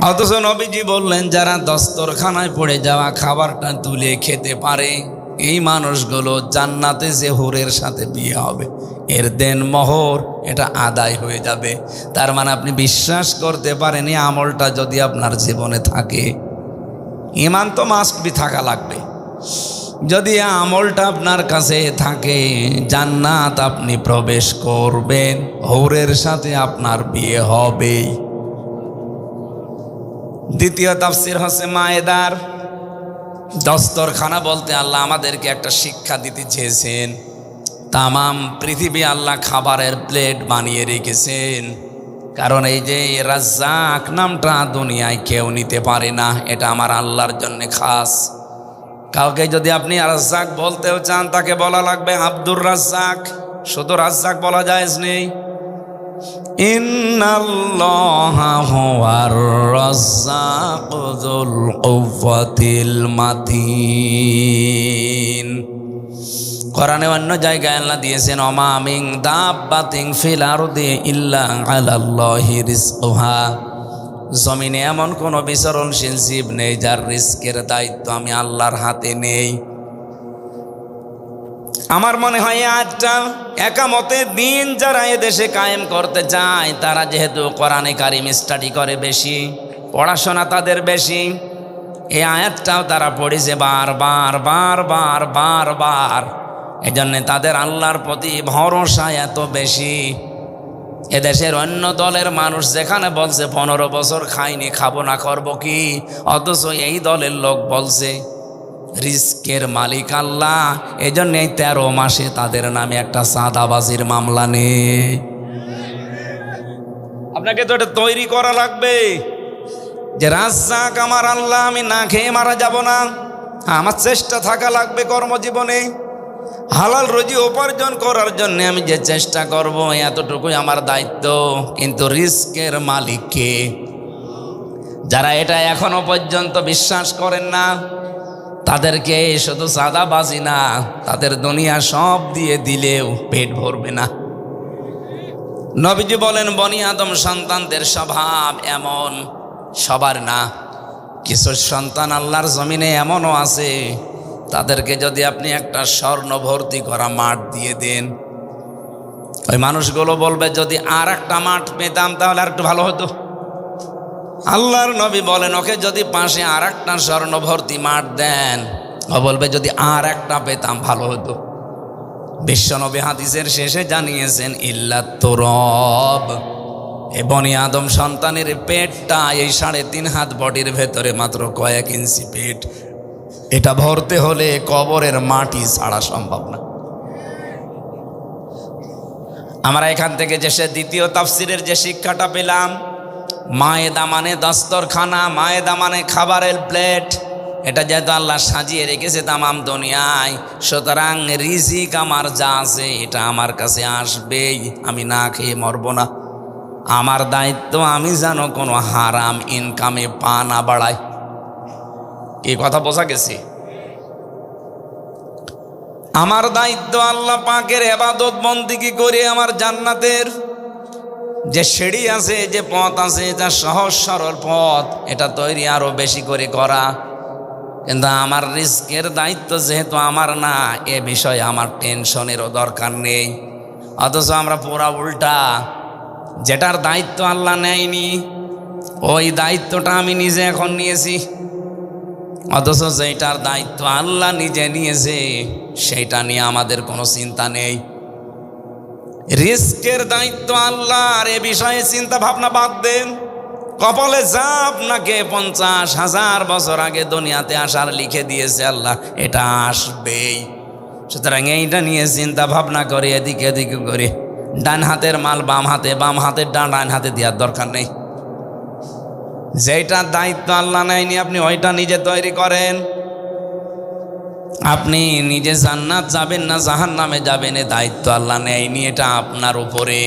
অথচ নবীজি বললেন, যারা দস্তরখানায় পড়ে যাওয়া খাবারটা তুলে খেতে পারে, এই মানুষগুলো জান্নাতে যে হুরের সাথে বিয়ে হবে, এর দেন মোহর এটা আদায় হয়ে যাবে। তার মানে আপনি বিশ্বাস করতে পারেন, এই আমলটা যদি আপনার জীবনে থাকে, ঈমান তো মাস্ট বি থাকা লাগবে। যদি আমলটা আপনার কাছে থাকে, জান্নাত আপনি প্রবেশ করবেন, হুরের সাথে আপনার বিয়ে হবে। দ্বিতীয় তাফসীর হচ্ছে মায়েদার। দস্তরখানা বলতে আল্লাহ আমাদেরকে একটা শিক্ষা দিতে চেয়েছেন। তামাম পৃথিবী আল্লাহ খাবারের প্লেট বানিয়ে রেখেছেন, কারণ এই যে রাজ্জাক নামটা দুনিয়ায় কেউ নিতে পারে না, এটা আমার আল্লাহর জন্য খাস। কাউকে যদি আপনি রাজ্জাক বলতেও চান, তাকে বলা লাগবে আব্দুর রাজ্জাক, শুধু রাজ্জাক বলা যায় নেই। ইন্নাল্লাহা হুয়ার রাজ্জাকু যুল কুওয়াতিল মাতিন। কোরআনে অন্য জায়গায় আল্লাহ দিয়েছেন, ওমা মিন দাব্বাতিন ফিল আরদি ইল্লা আলাল্লাহি রিজকুহা। জমিনে এমন কোনো বিচরণশীল জীব নেই যার রিস্কের দায়িত্ব আমি আল্লাহর হাতে নেই। আমার মনে হয় আজটা একামতে দিন যারা এদেশে কায়েম করতে চায়, তারা যেহেতু কোরআনে কারিম স্টাডি করে বেশি, পড়াশোনা তাদের বেশি, এই আয়াতটাও তারা পড়েছে বারবার বারবার বারবার। এজন্য তাদের আল্লাহর প্রতি ভরসা এত বেশি। এদেশের অন্য দলের মানুষ যেখানে বলছে 15 বছর খাইনি, খাবো না, করবো কি, অথচ এই দলের লোক বলছে রিস্কের মালিক আল্লাহ। এজন্য এই 13 মাসে তাদের নামে একটা চাঁদাবাজির মামলা নেই। আপনাকে তো এটা তৈরি করা লাগবে যে রাজ্জাক আমার আল্লাহ, আমি না খেয়ে মারা যাব না, আমার চেষ্টা থাকা লাগবে কর্মজীবনে। হালাল রুজি উপার্জন করার জন্য আমি যে চেষ্টা করব, এতটুকুই আমার দায়িত্ব। কিন্তু রিস্কের মালিক কে? যারা এটা এখনো পর্যন্ত বিশ্বাস করেন না, তাদেরকে শুধু চাঁদাবাজি না, তাদের দুনিয়া সব দিয়ে দিলেও পেট ভরবে না। নবীজি বলেন, বনি আদম সন্তানদের স্বভাব এমন, সবার না, কিছু সন্তান আল্লাহর জমিনে এমনও আছে, তাদেরকে যদি আপনি একটা স্বর্ণ ভর্তি করা মাঠ দিয়ে দেন, ওই মানুষগুলো বলবে যদি আর একটা মাঠ পেতাম তাহলে আর একটু ভালো হতো। আল্লাহর নবী বলেন, ওকে যদি পাশে আর একটা স্বর্ণ ভর্তি মাঠ দেন, ও বলবে যদি আর একটা পেতাম ভালো হতো। বিশ্বনবী হাদিসের শেষে জানিয়েছেন, ইল্লা তুরব, এ বনি আদম সন্তানের পেটটা এই 3.5 হাত বডির ভেতরে মাত্র কয়েক ইঞ্চি পেট, এটা ভরতে হলে কবরের মাটি ছাড়া সম্ভব না। আমরা এখান থেকে যে সে দ্বিতীয় তাফসিরের যে শিক্ষাটা পেলাম, মায়েদা মানে দস্তরখানা, মায়েদা মানে খাবারের প্লেট, এটা যেহেতু আল্লাহ সাজিয়ে রেখেছে তামাম দুনিয়ায়, সুতরাং রিজিক আমার যা আছে এটা আমার কাছে আসবেই, আমি না খেয়ে মরবো না। আমার দায়িত্ব আমি যেন কোনো হারাম ইনকামে পা না বাড়াই। কি কথা বোঝা গেছে? আমার দায়িত্ব আল্লাহ পাকের ইবাদত বন্দেগী করে আমার জান্নাতের যে সিঁড়ি আছে, যে পথ আছে, যা সহজ সরল পথ, এটা তৈরি আরো বেশি করে করা। কিন্তু আমার রিস্কের দায়িত্ব যেহেতু আমার না, এ বিষয়ে আমার টেনশনেরও দরকার নেই। অথচ আমরা পুরা উল্টা, যেটার দায়িত্ব আল্লাহ নেয়নি ওই দায়িত্বটা আমি নিজে এখন নিয়েছি, অথচ যেটার দায়িত্ব আল্লাহ নিজে নিয়েছে সেইটা নিয়ে আমাদের কোনো চিন্তা নেই। রিস্কের দায়িত্ব আল্লাহর, এ বিষয়ে চিন্তা ভাবনা বাদ দেন। কপালে যা আপনাকে 50,000 বছর আগে দুনিয়াতে আসার লিখে দিয়েছে আল্লাহ, এটা আসবেই। সুতরাং এইটা নিয়ে চিন্তা ভাবনা করে এদিকে এদিকে করে ডান হাতের মাল বাম হাতে, বাম হাতের ডান হাতে দেওয়ার দরকার নেই। যেটা দায়িত্ব আল্লাহ নেয়নি আপনি ওইটা নিজে তৈরি করেন। আপনি নিজে জান্নাত যাবেন না জাহান্নামে যাবেন, এ দায়িত্ব আল্লাহ নেয়নি, এটা আপনার উপরে।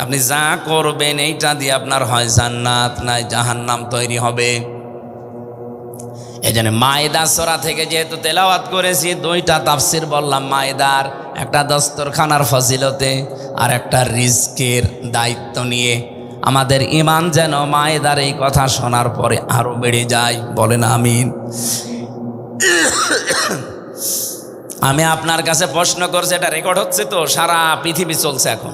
আপনি যা করবেন এইটা দিয়ে আপনার হয় জান্নাত নাই জাহান্নাম তৈরি হবে। এই জন্য মায়েদা সূরা থেকে যেহেতু তেলাওয়াত করেছি, 2টা তাফসির বললাম মায়েদার, একটা দস্তরখানার ফজিলতে আর একটা রিজকের দায়িত্ব নিয়ে। আমাদের ঈমান যেন মায়েদার এই কথা শোনার পরে আরো বেড়ে যায়, বলেন আমিন। আমি আপনার কাছে প্রশ্ন করছি, এটা রেকর্ড হচ্ছে তো, সারা পৃথিবী চলছে এখন।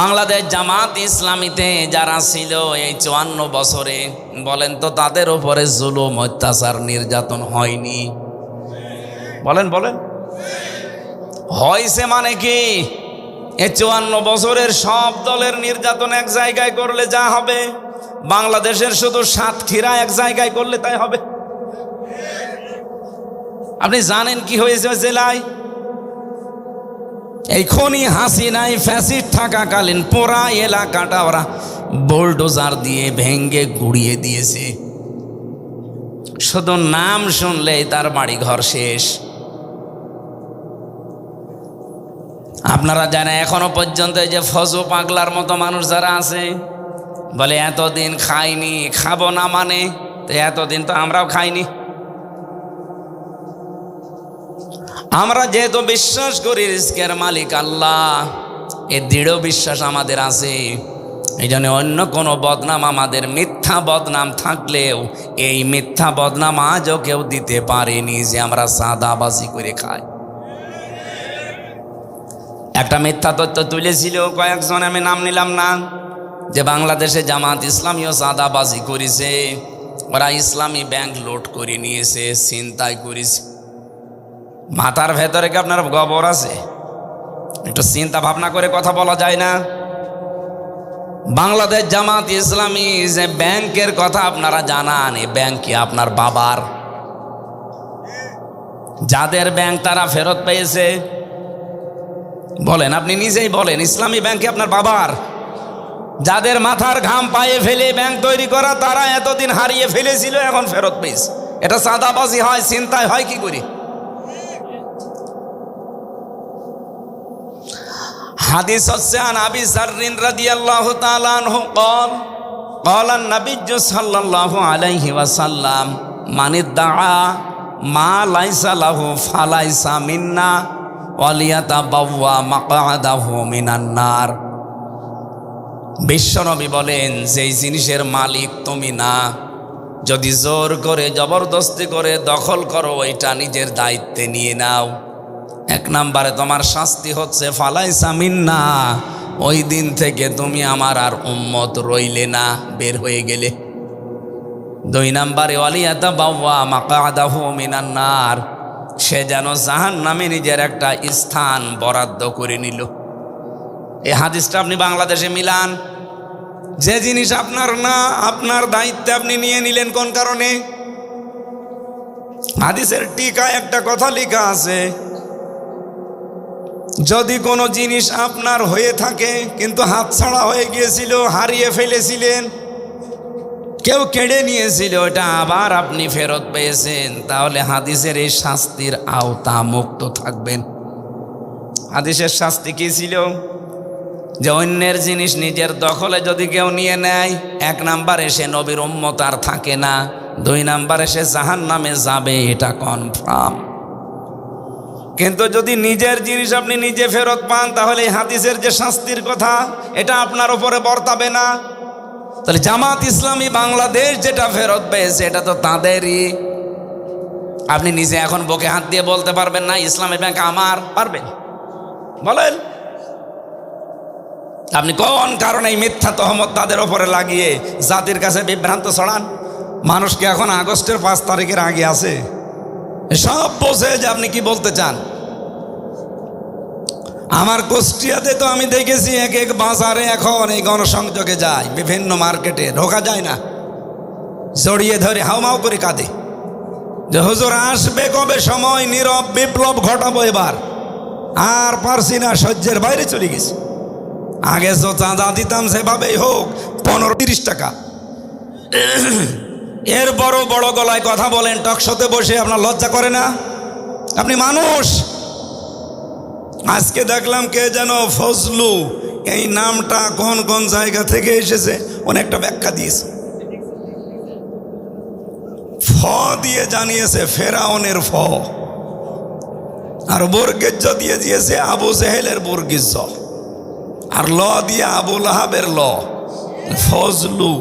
বাংলাদেশ জামাত ইসলামীতে যারা ছিল এই 54 বছরে, বলেন তো তাদের উপরে জুলুম অত্যাচার নির্যাতন হয়নি? বলেন বলেন, হয়েছে মানে কি? এই 54 বছরের সব দলের নির্যাতন এক জায়গায় করলে যা হবে, বাংলাদেশের শুধু সাতক্ষীরা এক জায়গায় করলে তাই হবে। আপনি জানেন কি হয়েছে জেলায়? এই খনি হাসিনাই ফ্যাসিড থাকাকালীন পুরা এলাকাটা ওরা বুলডোজার দিয়ে ভেঙ্গে গুড়িয়ে দিয়েছে। শুধু নাম শুনলেই তার বাড়ি ঘর শেষ। আপনারা জানেন এখনো পর্যন্ত এই যে ফজু পাগলার মতো মানুষ যারা আছে, বলে এতদিন খাইনি, খাবো না মানে, তো এতদিন তো আমরাও খাইনি। আমরা যেহেতু বিশ্বাস করি রিজকের মালিক আল্লাহ, এ দৃঢ় বিশ্বাস আমাদের আছে, এই জন্য অন্য কোনো বদনাম আমাদের, মিথ্যা বদনাম থাকলেও এই মিথ্যা বদনাম আজও কেউ দিতে পারেনি যে আমরা সাদাবাজি করে খাই। একটা মিথ্যা তথ্য তুলেছিল কয়েকজন, আমি নাম নিলাম না, যে বাংলাদেশে জামাত ইসলামীও সাদাবাজি করেছে, ওরা ইসলামী ব্যাংক লুট করে নিয়েছে, ছিনতাই করেছে। মাথার ভেতরে কি আপনার গোবর আছে? একটু চিন্তা ভাবনা করে কথা বলা যায় না? বাংলাদেশ জামাত ইসলামী যে ব্যাংকের কথা আপনারা জানান, এই ব্যাংক কি আপনার বাবার? যাদের ব্যাংক তারা ফেরত পেয়েছে, বলেন, আপনি নিজেই বলেন, ইসলামী ব্যাংক কি আপনার বাবার? যাদের মাথার ঘাম পায়ে ফেলে ব্যাংক তৈরি করা, তারা এতদিন হারিয়ে ফেলেছিল, এখন ফেরত পেয়েছে। এটা চাঁদাবাজি হয়, চিন্তায় হয় কি করে? হাদিস হচ্ছে আন আবি যাররিন রাদিয়াল্লাহু তাআলা আনহু قال قال النبي صلى الله عليه وسلم من ادعى ما ليس له فليس منا وليتبوأ مقعده من النار। বিশ্বনবী বলেন, যেই জিনিসের মালিক তুমি না, যদি জোর করে জবরদস্তি করে দখল করো, ওইটা নিজের দায়িত্বে নিয়ে নাও, 1 নম্বরে তোমার শাস্তি হচ্ছে ফালাইসা মিন্না, ওই দিন থেকে তুমি আমার আর উম্মত রইলে না, বের হয়ে গেলে। দুই নাম্বারে ওয়ালিয়াতাবাওয়া মাকআদাহু মিনান নার, সে যেন জাহান্নামে নিজের একটা স্থান বরাদ্দ করে নিল। এই হাদিসটা আপনি বাংলাদেশে মিলান। যে জিনিস আপনার না, আপনার দায়িত্বে আপনি নিয়ে নিলেন কোন কারণে? হাদিসের টিকায় একটা কথা লেখা আছে, যদি কোনো জিনিস আপনার হয়ে থাকে কিন্তু হাতছাড়া হয়ে গিয়েছিল, হারিয়ে ফেলেছিলেন, কেউ কেড়ে নিয়েছিল, ওটা আবার আপনি ফেরত পেয়েছেন, তাহলে হাদিসের এই শাস্তির আওতা মুক্ত থাকবেন। হাদিসের শাস্তি কি ছিল? যে অন্যের জিনিস নিজের দখলে যদি কেউ নিয়ে নেয়, এক নাম্বারে সে নবীর উম্মত আর থাকে না, দুই নাম্বারে সে জাহান্নামে যাবে, এটা কনফার্ম। কিন্তু যদি নিজের জিনিস আপনি নিজে ফেরত পান, তাহলে এই হাদিসের যে শাস্তির কথা, এটা আপনার উপরে বর্তাবে না। তাহলে জামাত ইসলামী বাংলাদেশ যেটা ফেরত পেয়েছে, এটা তো তাদেরই। আপনি নিজে এখন বুকে হাত দিয়ে বলতে পারবেন না ইসলামী ব্যাংক আমার? পারবেন? বলেন। আপনি কোন কারণে এই মিথ্যা তহমত তাদের ওপরে লাগিয়ে জাতির কাছে বিভ্রান্ত ছড়ান? মানুষকে এখন আগস্টের 5 তারিখের আগে আছে, সব বোঝে যে আপনি কি বলতে চান। আমার কুষ্টিয়াতে তো আমি দেখেছি এক এক বাজারে এখন এই গণসংযোগে যায়, বিভিন্ন মার্কেটে ঢোকা যায় না, জড়িয়ে ধরে হাউমাউ করে কাঁদে যে হুজুর আসবে কবে সময়, নীরব বিপ্লব ঘটাবো এবার, আর পারছি না, সহ্যের বাইরে চলে গেছি। আগে তো চাঁদা দিতাম সেভাবেই হোক, 15-30 টাকা। এর বড় বড় গলায় কথা বলেন টকশোতে বসে, আপনার লজ্জা করে না? আপনি মানুষ। আজকে দেখলাম কে যেন ফজলু, এই নামটা কোন কোন জায়গা থেকে এসেছে অনেকটা ব্যাখ্যা দিয়েছে। ফ দিয়ে জানিয়েছে ফেরাউনের ফ, আর বর্গেজ দিয়ে দিয়েছে আবু জেহেলের বর্গেজ, আর ল দিয়ে আবু লাহাবের ল। ফজলু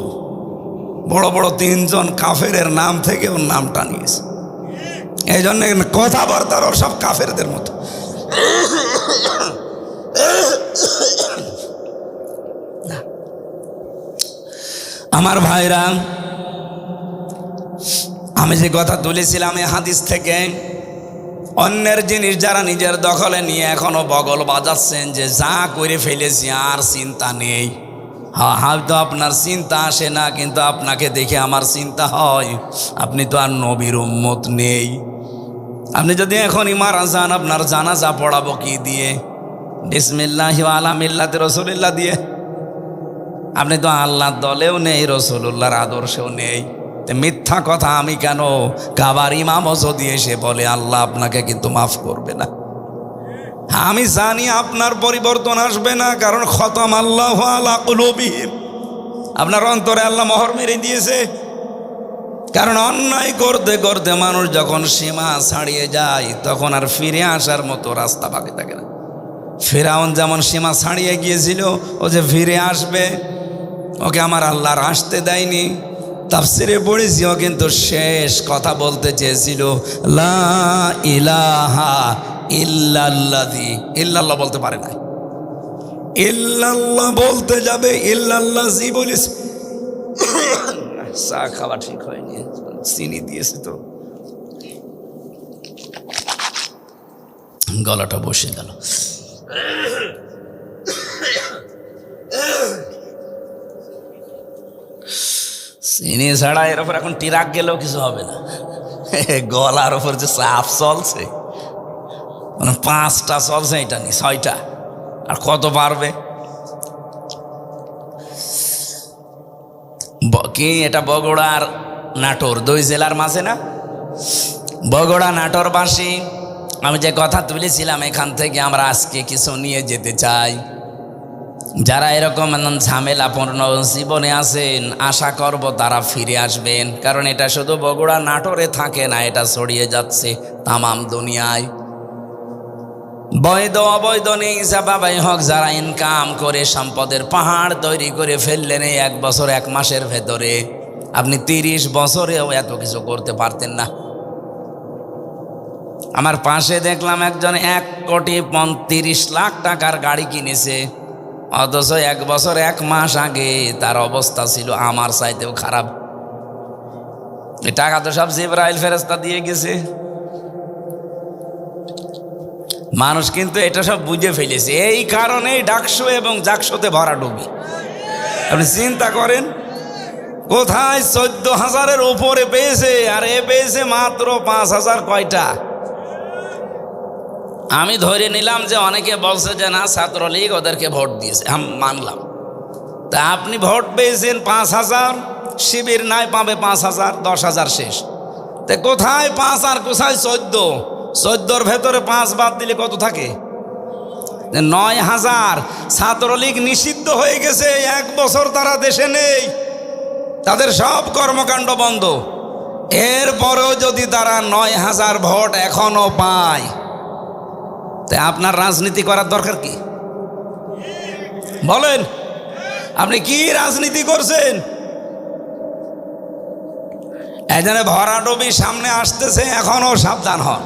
বড় বড় 3 জন কাফেরের নাম থেকে ওর নামটা নিয়েছে। এই জন্য কথাবার্তার ওর সব কাফেরদের মতো। আমার ভাইরা, আমি যে কথা তুলেছিলাম এই হাদিস থেকে, অন্যের জিনিস যারা নিজের দখলে নিয়ে এখনো বগল বাজাচ্ছেন যে যা করে ফেলেছি আর চিন্তা নেই। হ্যাঁ, হয়তো আপনার চিন্তা আসে না, কিন্তু আপনাকে দেখে আমার চিন্তা হয় আপনি তো আর নবীর উম্মত নেই। আপনি যদি এখনই মারা যান, আপনার জানাজা পড়াবো কি দিয়ে? বিসমিল্লাহি ওয়া আলা মিল্লাতি রাসূলিল্লাহ দিয়ে। আপনি তো আল্লাহর দলেও নেই, রাসূলুল্লাহর আদর্শেও নেই। মিথ্যা কথা আমি কেন? কাবার ইমামও যদি এসে বলে আল্লাহ আপনাকে কিন্তু মাফ করবে না। আমি জানি আপনার পরিবর্তন আসবে না, কারণ খতম আল্লাহু আলা কুলুবিহিম, আপনার অন্তরে আল্লাহ মোহর মেরে দিয়েছে। কারণ অন্যায় করতে করতে মানুষ যখন সীমা ছাড়িয়ে যায়, তখন আর ফিরে আসার মতো রাস্তা বাকি থাকে না। ফিরআউন যেমন সীমা ছাড়িয়ে গিয়েছিল, ও যে ফিরে আসবে, ওকে আমার আল্লাহর আসতে দেয়নি। তাফসিরে পড়েছি, ও কিন্তু শেষ কথা বলতে চেয়েছিল লা ইলাহা ইল্লাল্লাযী, ইল্লাল্লাহ বলতে পারে না, ইল্লাল্লাহ বলতে যাবে ইল্লাল্লাযী বলিস। চা খাওয়া ঠিক হয়নি, চিনি দিয়েছে তো গলাটা বসে গেল। চিনি ছাড়া এর ওপর এখন টিরাক গেলেও কিছু হবে না। গলার ওপর যে চাপ চলছে, মানে 5টা চলছে, এটা নি 6টা, আর কত পারবে? কি এটা বগুড়ার নাটোর 2 জেলার মাঝে না? বগুড়া নাটোরবাসী, আমি যে কথা তুলেছিলাম, এখান থেকে আমরা আজকে কিছু নিয়ে যেতে চাই। যারা এরকম ঝামেলাপূর্ণ জীবনে আছেন, আশা করব তারা ফিরে আসবেন, কারণ এটা শুধু বগুড়া নাটোরে থাকে না, এটা ছড়িয়ে যাচ্ছে তামাম দুনিয়ায়। বৈধ অবৈধ নেই, বাবাই হক, যারা ইনকাম করে সম্পদের পাহাড় তৈরি করে ফেললেন এই 1 বছর 1 মাসের ভেতরে, আপনি 30 বছরেও এত কিছু করতে পারতেন না। আমার পাশে দেখলাম একজন 1,35,00,000 টাকার গাড়ি কিনেছে, অথচ 1 বছর 1 মাস আগে তার অবস্থা ছিল আমার চাইতেও খারাপ। এই টাকা তো সব জিবরাইল ফেরেশতা দিয়ে গেছে। মানুষ কিন্তু এটা সব বুঝে ফেলেছে, এই কারণেই ডাকসু এবং জাকসুতে ভরাডুবি। আপনি চিন্তা করেন, কোথায় 14,000-এর উপরে পেয়েছে, আর এ পেয়েছে মাত্র 5,000। কয়টা? আমি ধরে নিলাম যে অনেকে বলছে যে না ছাত্রলীগ ওদেরকে ভোট দিয়েছে, আমি মানলাম। তা আপনি ভোট পেয়েছেন 5,000, শিবির নাই পাবে 5,000, 10,000 শেষ। তা কোথায় 5 আর কোথায় 14? 14-র ভেতরে 5 বাদ দিলে কত থাকে? 9,000। ছাত্রলীগ নিষিদ্ধ হয়ে গেছে, 1 বছর তারা দেশে নেই, তাদের সব কর্মকাণ্ড বন্ধ। এরপরেও যদি তারা 9,000 ভোট এখনো পায়, তা আপনার রাজনীতি করার দরকার কি? বলেন, আপনি কি রাজনীতি করছেন? এই জন্য ভরাডুবি সামনে আসতেছে, এখনো সাবধান হন।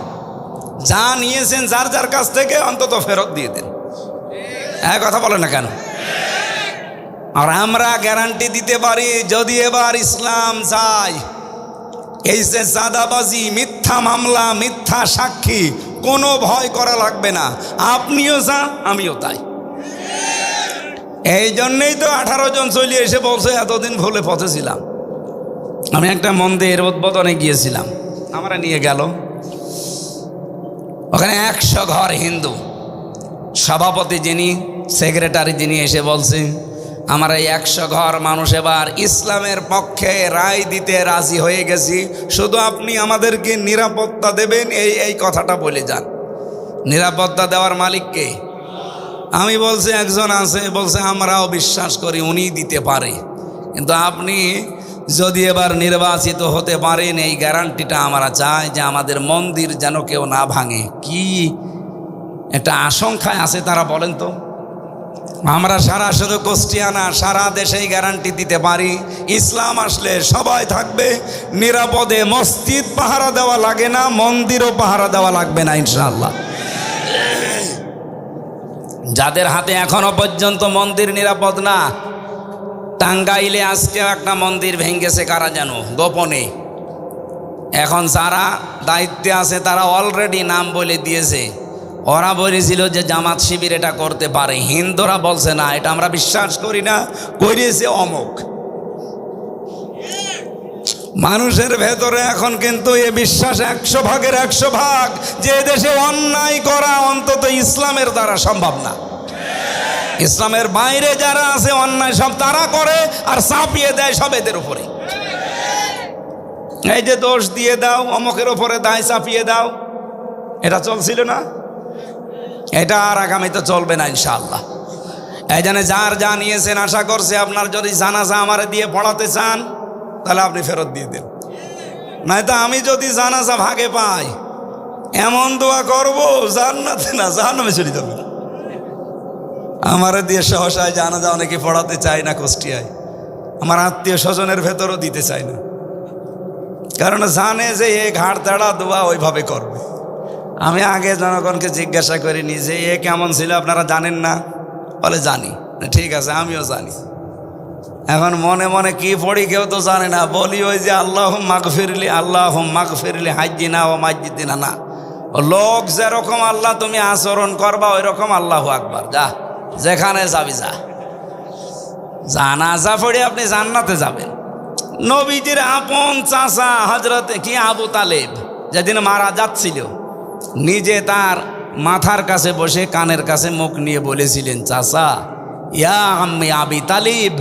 যা নিয়েছেন যার যার কাছ থেকে অন্তত ফেরত দিয়ে দেন। কথা বলেন না কেন? আর আমরা গ্যারান্টি দিতে পারি, যদি এবার ইসলাম চাই, এই যে চাঁদাবাজি, মিথ্যা মামলা, মিথ্যা সাক্ষী, কোনো ভয় করা লাগবে না। আপনিও যা, আমিও তাই। এই জন্যেই তো 18 জন চলে এসে বলছে এতদিন ভুলে পথে ছিলাম। আমি একটা মন্দির উদ্বোধনে গিয়েছিলাম, আমরা নিয়ে গেল, ওখানে 100 ঘর হিন্দু। সভাপতি যিনি, সেক্রেটারি যিনি এসে বলছে আমরা এই 100 ঘর মানুষ এবার ইসলামের পক্ষে রায় দিতে রাজি হয়ে গেছি, শুধু আপনি আমাদেরকে নিরাপত্তা দেবেন, এই কথাটা বলে যান। নিরাপত্তা দেওয়ার মালিককে? আমি বলছি একজন আছে, বলছে আমরাও বিশ্বাস করি উনি দিতে পারে, কিন্তু আপনি যদি এবার নির্বাচিত হতে পারেন এই গ্যারান্টিটা আমরা চাই যে আমাদের মন্দির যেন কেউ না ভাঙে। কি একটা আশঙ্কায় আছে তারা, বলেন তো? আমরা সারা শুধু কুষ্টিয়ানা, সারা দেশেই গ্যারান্টি দিতে পারি, ইসলাম আসলে সবাই থাকবে নিরাপদে। মসজিদ পাহারা দেওয়া লাগে না, মন্দিরও পাহারা দেওয়া লাগবে না ইনশাআল্লাহ। যাদের হাতে এখনো পর্যন্ত মন্দির নিরাপদ না, টাঙ্গাইলে আজকে একটা মন্দির ভেঙেছে কারা যেন গোপনে। এখন যারা দায়িত্বে আছে তারা অলরেডি নাম বলে দিয়েছে। ওরা বলেছিল যে জামাত শিবির এটা করতে পারে, হিন্দুরা বলছে না, এটা আমরা বিশ্বাস করি না, করিয়েছে অমুক। মানুষের ভেতরে এখন কিন্তু এ বিশ্বাস 100 ভাগের 100 ভাগ যে দেশে অন্যায় করা অন্তত ইসলামের দ্বারা সম্ভব না। ইসলামের বাইরে যারা আছে অন্যায় সব তারা করে, আর চাপিয়ে দেয় সব এদের উপরে। এই যে দোষ দিয়ে দাও, অমুকের উপরে দায় চাপিয়ে দাও, এটা চলছিল না, এটা আর আগামীতে চলবে না ইনশাআল্লাহ। এই জন্য যার যা নিয়েছেন, আশা করছে আপনার যদি জানাজা আমারে দিয়ে পড়াতে চান তাহলে আপনি ফেরত দিয়ে দেন। নয়তো আমি যদি জানাজা ভাগে পাই, এমন দোয়া করবো জান্নাতে না জাহান্নামে চলে যাবে। আমারে দিয়ে সহসায় জানাজা অনেকে পড়াতে চায় না কুষ্টিয়ায়, আমার আত্মীয় স্বজনের ভেতরও দিতে চায় না, কারণ জানে যে এ ঘাড় তেড়া দোয়া ওইভাবে করবে। আমি আগে জনগণকে জিজ্ঞাসা করিনি যে এ কেমন ছিল, আপনারা জানেন না? বলে জানি। ঠিক আছে, আমিও জানি। এখন মনে মনে কি পড়ি কেউ তো জানে না, বলি ওই যে আল্লাহ মাগফিরলি, আল্লাহ মাগফিরলি হাজ্জিনা ও মাজ্জিদিনা। না, লোক যেরকম আল্লাহ তুমি আচরণ করবা ওই রকম আল্লাহ আকবার, যা যেখানে যাবি যা। জানাজা পড়ে আপনি জান্নাতে যাবেন। নবীজির আপন চাচা হযরত কি আবু তালেব যেদিন মারা যাচ্ছিল, নিজে তার মাথার কাছে বসে কানের কাছে মুখ নিয়ে বলেছিলেন, চাচা ইয়া আম্মি আবি তালিব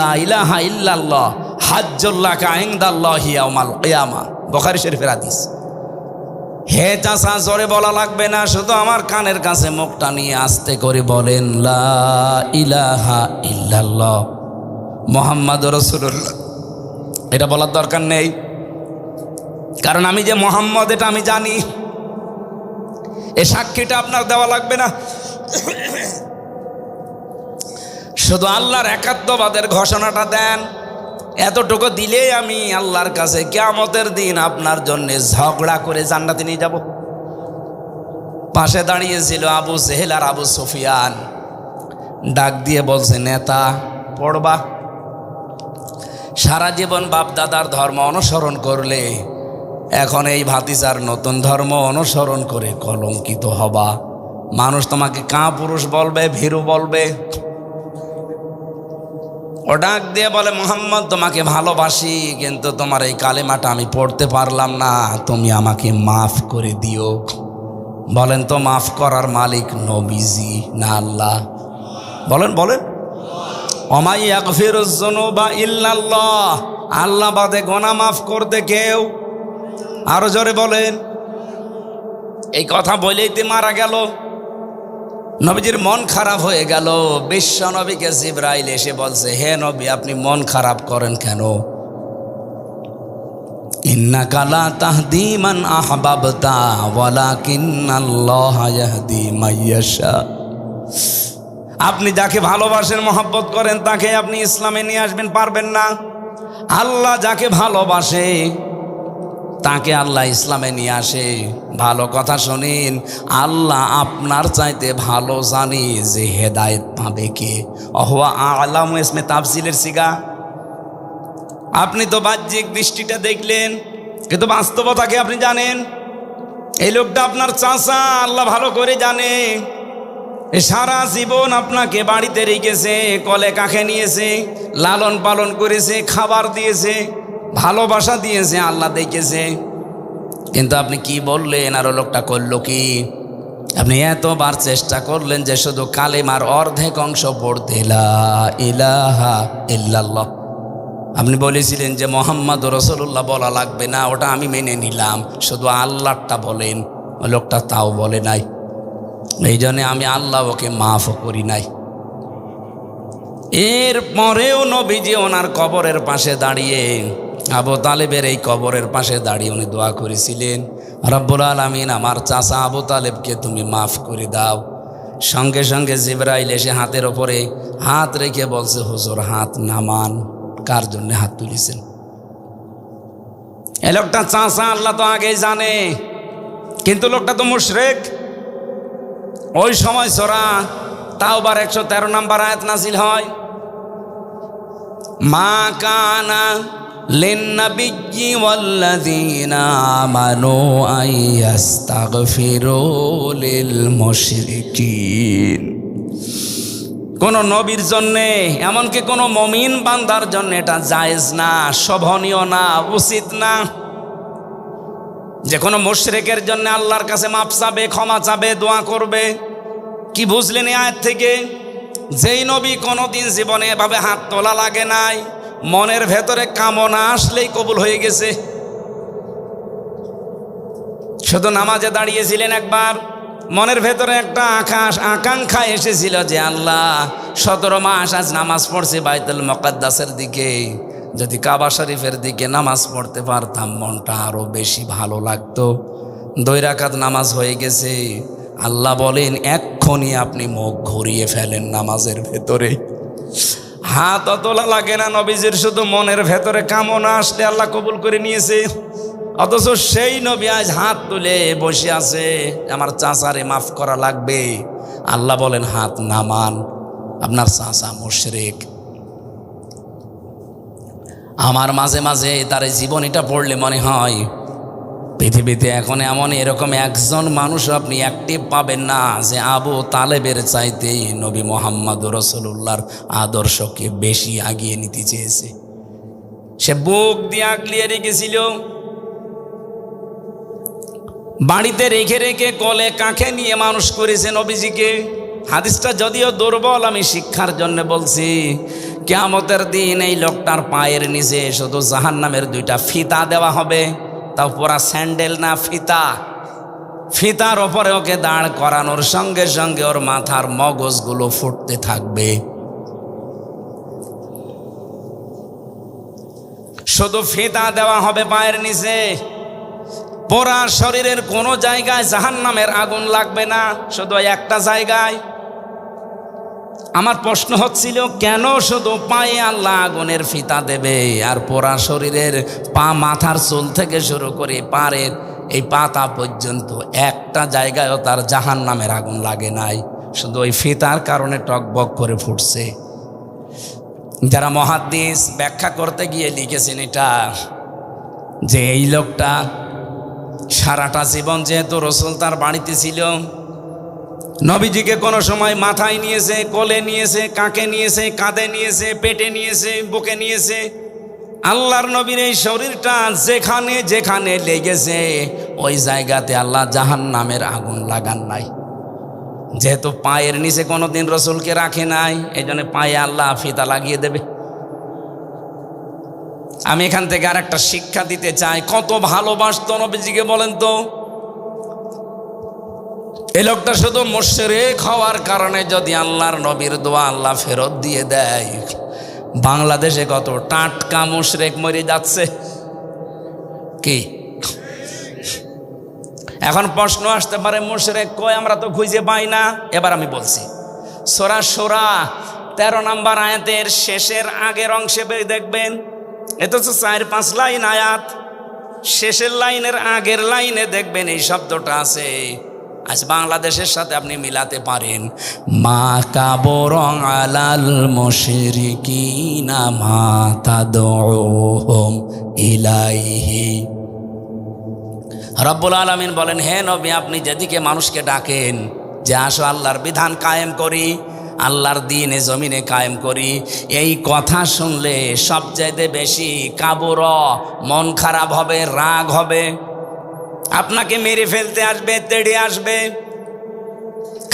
লা ইলাহা ইল্লাল্লাহ হাজ্জুল্লাকা ইনদাল্লাহি ইয়াউমাল কিয়ামা। বুখারী শরীফের হাদিস। হে চাচা, জোরে বলা লাগবে না, শুধু আমার কানের কাছে মুখটা নিয়ে আস্তে করে বলেন লা ইলাহা ইল্লাল্লাহ মুহাম্মাদুর রাসূলুল্লাহ। এটা বলার দরকার নেই, কারণ আমি যে মোহাম্মদ এটা আমি জানি। এই সাক্ষীটা আপনার দেওয়া লাগবে না, শুধু আল্লাহর একাত্মবাদের ঘোষণাটা দেন। এতটুকু দিলেই আমি আল্লাহর কাছে কিয়ামতের দিন আপনার জন্য ঝগড়া করে জান্নাতে নিয়ে যাব। পাশে দাঁড়িয়েছিল আবু জেহেল আর আবু সুফিয়ান, ডাক দিয়ে বলছে, নেতা পড়বা। সারা জীবন বাপ দাদার ধর্ম অনুসরণ করলে এখন এই ভাতিজার নতুন ধর্ম অনুসরণ করে কলঙ্কিত হবা। মানুষ তোমাকে কাপুরুষ বলবে, ভীরু বলবে। ও ডাক দিয়ে বলে, মোহাম্মদ তোমাকে ভালোবাসি, কিন্তু তোমার এই কালেমাটা আমি পড়তে পারলাম না, তুমি আমাকে মাফ করে দিও। বলেন তো, মাফ করার মালিক নবীজি না আল্লাহ? বলেন বলেন। ওমা ইয়াগফিরুজ যুনুবা ইল্লাল্লাহ, আল্লাহ বাদে গুনাহ মাফ করতে কেউ? আরো জোরে বলেন। এই কথা বলেই তো মারা গেল। নবীজির মন খারাপ হয়ে গেল। বিশ্ব নবীকে জিবরাইল এসে বলছে, হে নবী, আপনি মন খারাপ করেন কেন? ইন্নাকা লা তাহদি মান আহবাবতা ওয়ালাকিন্নাল্লাহা ইয়াহদি মাইয়াশা। আপনি যাকে ভালোবাসেন, মহব্বত করেন, তাকে আপনি ইসলামে নিয়ে আসবেন পারবেন না। আল্লাহ যাকে ভালোবাসে তাকে আল্লাহ ইসলামে নিয়ে আসে। ভালো কথা শুনিন, আল্লাহ আপনার চাইতে ভালো জানি যে হেদায়েত পাবে কে। অহুয়া আলামু ইসমে তাফসিলের সিগা। আপনি তো বাহ্যিক দৃষ্টিটা দেখলেন, কিন্তু বাস্তবতাকে আপনি জানেন। এই লোকটা আপনার চাচা, আল্লাহ ভালো করে জানে। সারা জীবন আপনাকে বাড়িতে রেখেছে, কলে কাখে নিয়েছে, লালন পালন করেছে, খাবার দিয়েছে, ভালোবাসা দিয়েছে, আল্লাহ দেখেছে। কিন্তু আপনি কি বললেন আর লোকটা করলো কি? আপনি এতবার চেষ্টা করলেন যে শুধু কালেমার অর্ধেক অংশ পড়তে, লা ইলাহা ইল্লাল্লাহ। আপনি বলেছিলেন যে মোহাম্মদ রাসূলুল্লাহ বলা লাগবে না, ওটা আমি মেনে নিলাম, শুধু আল্লাহটা বলেন। ওই লোকটা তাও বলে নাই। এই জন্য আমি আল্লাহ ওকে মাফও করি নাই। এর পরেও নবীজি ওনার কবরের পাশে দাঁড়িয়ে, আবু তালেবের এই কবরের পাশে দাঁড়িয়ে উনি দোয়া করেছিলেন, রব্বুল আলামিন আমার চাচা আবু তালেবকে তুমি মাফ করে দাও। সঙ্গে সঙ্গে জিবরাইল এসে হাতের ওপরে হাত রেখে বলছে, হুজুর হাত নামান। কার জন্য হাত তুলেছেন? এই লোকটা চাচা, আল্লাহ তো আগেই জানে, কিন্তু লোকটা তো মুশরিক। ওই সময় সূরা তাওবার 113 নম্বর আয়াত নাযিল হয়, মা কানা লিন্নাবিয়্যি ওয়াল্লাযীনা আমানু আইয়াস্তাগফিরু লিল মুশরিকিন। কোন নবীর জন্যে, এমনকি কোন মুমিন বান্দার জন্য এটা জায়েজ না, শোভনীয় না, উচিত না যে কোনো মুশরিকের জন্য আল্লাহর কাছে মাপ চাবে, ক্ষমা চাবে, দোয়া করবে। কি বুঝলেন এই আয়াত থেকে? যেই নবী কোনোদিন জীবনে এভাবে হাত তোলা লাগে নাই, মনের ভেতরে কামনা আসলেই কবুল হয়ে গেছে। শুধু নামাজে দাঁড়িয়েছিলেন একবার, মনের ভেতরে একটা আকাঙ্ক্ষা এসেছিল যে আল্লাহ 17 মাস আজ নামাজ পড়ছে বাইতুল মুকাদ্দাসের দিকে, যদি কাবা শরীফের দিকে নামাজ পড়তে পারতাম মনটা আরো বেশি ভালো লাগতো। 2 রাকাত নামাজ হয়ে গেছে। আল্লাহ বলেন, এক্ষুনি আপনি মুখ ঘুরিয়ে ফেলেন নামাজের ভেতরে। হাত তোলা লাগে না নবীজির, শুধু মনের ভেতরে কামনা আসলে আল্লাহ কবুল করে নিয়েছে। অথচ সেই নবী আজ হাত তুলে বসে আছে, আমার চাচারে মাফ করা লাগবে। আল্লাহ বলেন হাত নামান, আপনার চাচা মুশরিক। আমার মাঝে মাঝে তার এই জীবনীটা পড়লে মনে হয় পৃথিবীতে এখন এমন এরকম একজন মানুষ আপনি অ্যাক্টিভ পাবেন না যে আবু তালেবের চাইতে নবী মুহাম্মদ রাসূলুল্লাহর আদর্শকে বেশি আগিয়ে নিতে চেয়েছে। সে বুক দিয়ে আগলিয়ে রেখেছিল, বাড়িতে রেখে রেখে কলে কাঁখে নিয়ে মানুষ করেছে নবীজিকে। হাদিসটা যদিও দুর্বল, আমি শিক্ষার জন্য বলছি। কিয়ামতের দিন এই লোকটার পায়ের নিচে শুধু জাহান্নামের 2টা ফিতা দেওয়া হবে, তাও পরা স্যান্ডেল না, ফিতা। ফিতার ওপরে ওকে দাঁড় করানোর সঙ্গে সঙ্গে ওর মাথার মগজগুলো ফুটতে থাকবে। শুধু ফিতা দেওয়া হবে পায়ের নিচে, পোড়া শরীরের কোনো জায়গায় জাহান্নামের আগুন লাগবে না, শুধু একটা জায়গায়। আমার প্রশ্ন হচ্ছিল, কেন শুধু পায়ে আল্লাহ আগুনের ফিতা দেবে আর পোড়া শরীরের মাথার চুল থেকে শুরু করে পায়ের এই পাতা পর্যন্ত একটা জায়গায়ও তার জাহান্নামের আগুন লাগে নাই, শুধু ওই ফিতার কারণে টকবক করে ফুটছে। যারা মুহাদ্দিস ব্যাখ্যা করতে গিয়ে লিখেছেন এটা, যে এই লোকটা সারাটা জীবন যেহেতু রসুল তার বাড়িতে ছিল, নবীজিকে কোনো সময় মাথায় নিয়েছে, কোলে নিয়েছে, কাঁখে নিয়েছে, কাঁধে নিয়েছে, পেটে নিয়েছে, বুকে নিয়েছে, আল্লাহর নবীর এই শরীরটা যেখানে যেখানে লেগেছে ওই জায়গাতে আল্লাহ জাহান্নামের আগুন লাগান নাই। যেহেতু পায়ের নিচে কোনোদিন রসুলকে রাখে নাই, এই জন্য পায়ে আল্লাহ ফিতা লাগিয়ে দেবে। আমি এখান থেকে আর একটা শিক্ষা দিতে চাই, কত ভালোবাসতো নবীজিকে বলেন তো। এই লোকটা শুধু মুশরিক হওয়ার কারণে যদি আল্লাহর নবীর দোয়া আল্লাহ ফেরত দিয়ে দেয়, বাংলাদেশে কত টাটকা মুশরিক মরে যাচ্ছে। কি এখন প্রশ্ন আসতে পারে, মুশরিক কই, আমরা তো খুঁজে পাই না। এবার আমি বলছি, সূরা শূরা 13 নম্বর আয়াতের শেষের আগের অংশে দেখবেন, এটা তো 4-5 লাইন আয়াত, শেষের লাইনের আগের লাইনে দেখবেন এই শব্দটা আছে। আজ বাংলাদেশের সাথে আপনি মিলাতে পারেন, মা কাবরং আলাল মুশরিকিনা মা তাদউহুম ইলাইহি। রব্বুল আলামিন বলেন, হে নবী, আপনি যেদিকে মানুষকে ডাকেন যে আসো আল্লাহর বিধান কায়েম করি, আল্লাহর দ্বীনে জমিনে কায়েম করি, এই কথা শুনলে সবচাইতে বেশি কাবর, মন খারাপ হবে, রাগ হবে, আপনাকে মেরে ফেলতে আসবে, তেড়ে আসবে,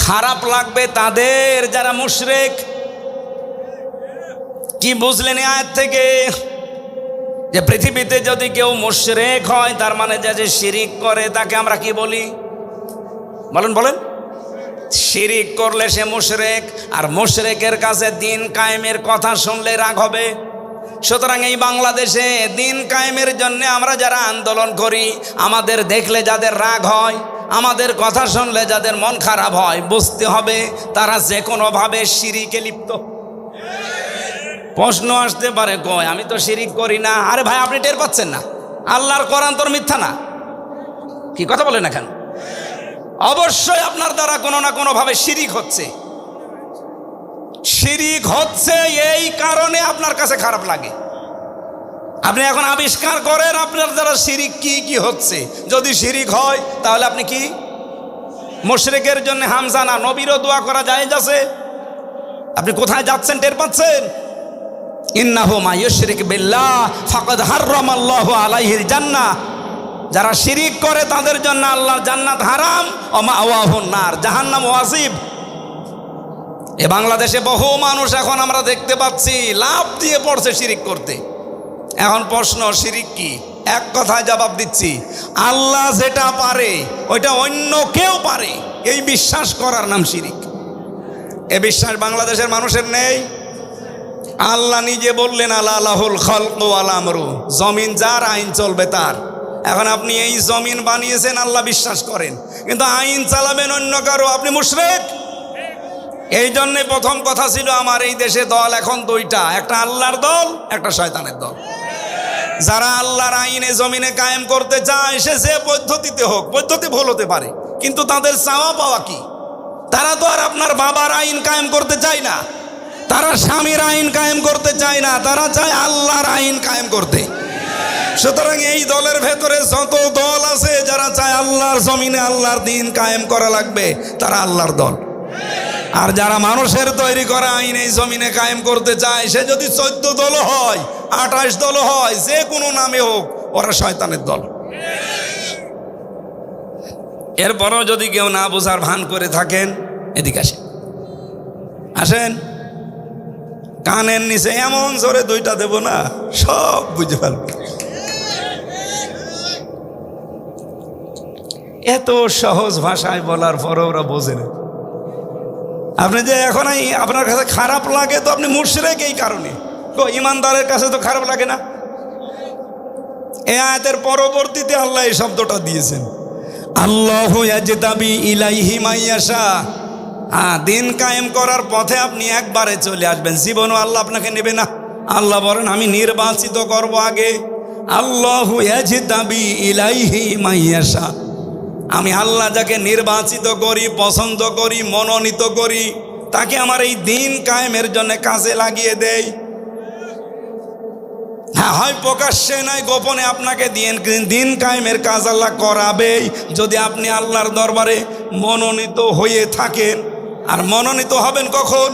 খারাপ লাগবে তাদের যারা মুশরিক। কি বুঝলেন এই আয়াত থেকে? যে পৃথিবীতে যদি কেউ মুশরিক হয়, তার মানে যে শিরিক করে তাকে আমরা কি বলি? বলেন বলেন। শিরিক করলে সে মুশরিক, আর মুশরিকের কাছে দিন কায়েমের কথা শুনলে রাগ হবে। সুতরাং এই বাংলাদেশে দিন কায়েমের জন্য আমরা যারা আন্দোলন করি, আমাদের দেখলে যাদের রাগ হয়, আমাদের কথা শুনলে যাদের মন খারাপ হয়, বুঝতে হবে তারা যে কোনোভাবে শিরিকে লিপ্ত। প্রশ্ন আসতে পারে, কই আমি তো শিরিক করি না। আরে ভাই, আপনি টের পাচ্ছেন না? আল্লাহর কোরআন তোর মিথ্যা না? কি কথা বলেন না কেন? অবশ্যই আপনার দ্বারা কোনো না কোনোভাবে শিরিক হচ্ছে। শিরিক হচ্ছে এই কারণে আপনার কাছে খারাপ লাগে। আপনি এখন আবিষ্কার করেন আপনার দ্বারা শিরিক কি কি হচ্ছে। যদি শিরিক হয় তাহলে আপনি কি মুশরিকের জন্য হামজা না, নবীরও দোয়া করা জায়েজ আছে। আপনি কোথায় যাচ্ছেন টের পাচ্ছেন? ইন্নাহু মা ইউশরিক বিল্লাহ ফাকাদ হাররামাল্লাহু আলাইহিল জান্নাহ। যারা শিরিক করে তাদের জন্য আল্লাহর জান্নাত হারাম, ওয়া মাওয়াহুন নার, জাহান্নাম ওয়াজিব। এ বাংলাদেশে বহু মানুষ এখন আমরা দেখতে পাচ্ছি লাভ দিয়ে পড়ছে শিরিক করতে। এখন প্রশ্ন, শিরিক কি? এক কথায় জবাব দিচ্ছি, আল্লাহ যেটা পারে ওইটা অন্য কেউ পারে, এই বিশ্বাস করার নাম শিরিক। এ বিশ্বাস বাংলাদেশের মানুষের নেই। আল্লাহ নিজে বললেন, আলা লাহুল খালকু ওয়াল আমরু, জমিন যার, আইন চলবে তার। এখন আপনি এই জমিন বানিয়েছেন, আল্লাহ বিশ্বাস করেন, কিন্তু আইন চালাবেন অন্য কারো, আপনি মুশরিক। এই জন্যে প্রথম কথা ছিল, আমার এই দেশে দল এখন দুইটা, একটা আল্লাহর দল, একটা শয়তানের দল। যারা আল্লাহর আইনে জমিনে কায়েম করতে চায়, সে যে পদ্ধতিতে হোক, পদ্ধতি ভুল হতে পারে, কিন্তু তাদের চাওয়া পাওয়া কি? তারা তো আর আপনার বাবার আইন কায়েম করতে চায় না, তারা স্বামীর আইন কায়েম করতে চায় না, তারা চায় আল্লাহর আইন কায়েম করতে। সুতরাং এই দলের ভেতরে যত দল আছে, যারা চায় আল্লাহর জমিনে আল্লাহর দিন কায়েম করা লাগবে, তারা আল্লাহর দল। আর যারা মানুষের তৈরি করা আইন এই জমিনে কায়েম করতে চায়, সে যদি 14 দল হয়, 28 দল হয়, যে কোনো নামে হোক, ওরা শয়তানের দল। এরপরও যদি কেউ না বোঝার ভান করে থাকেন, এদিকে আসেন, আসেন, কানের নিচে এমন জোরে দুইটা দেব না, সব বুঝে ফেলবে। এত সহজ ভাষায় বলার পরও ওরা বোঝে না। আপনি যে এখন আপনার কাছে খারাপ লাগে, তো আপনি মুশরিক এই কারণে। তো ইমানদারের কাছে তো খারাপ লাগে না। এই আয়াতের পরবর্তীতে আল্লাহ এই শব্দটা দিয়েছেন, আল্লাহু ইয়াজতাবি ইলাইহি মাইয়াশা। দিন কায়েম করার পথে আপনি একবারে চলে আসবেন, জীবনও আল্লাহ আপনাকে নেবে না। আল্লাহ বলেন, আমি নির্বাচিত করব আগে। আল্লাহু ইয়াজতাবি ইলাইহি মাইয়াশা, আমি আল্লাহ যাকে নির্বাচিত করি, পছন্দ করি, মনোনীত করি, তাকে আমার এই দিন কায়েমের জন্য কাজে লাগিয়ে দেই। হ্যাঁ, হয় প্রকাশ্যে নয় গোপনে আপনাকে দিন কায়েমের কাজ আল্লাহ করাবেই, যদি আপনি আল্লাহর দরবারে মনোনীত হয়ে থাকেন। আর মনোনীত হবেন কখন?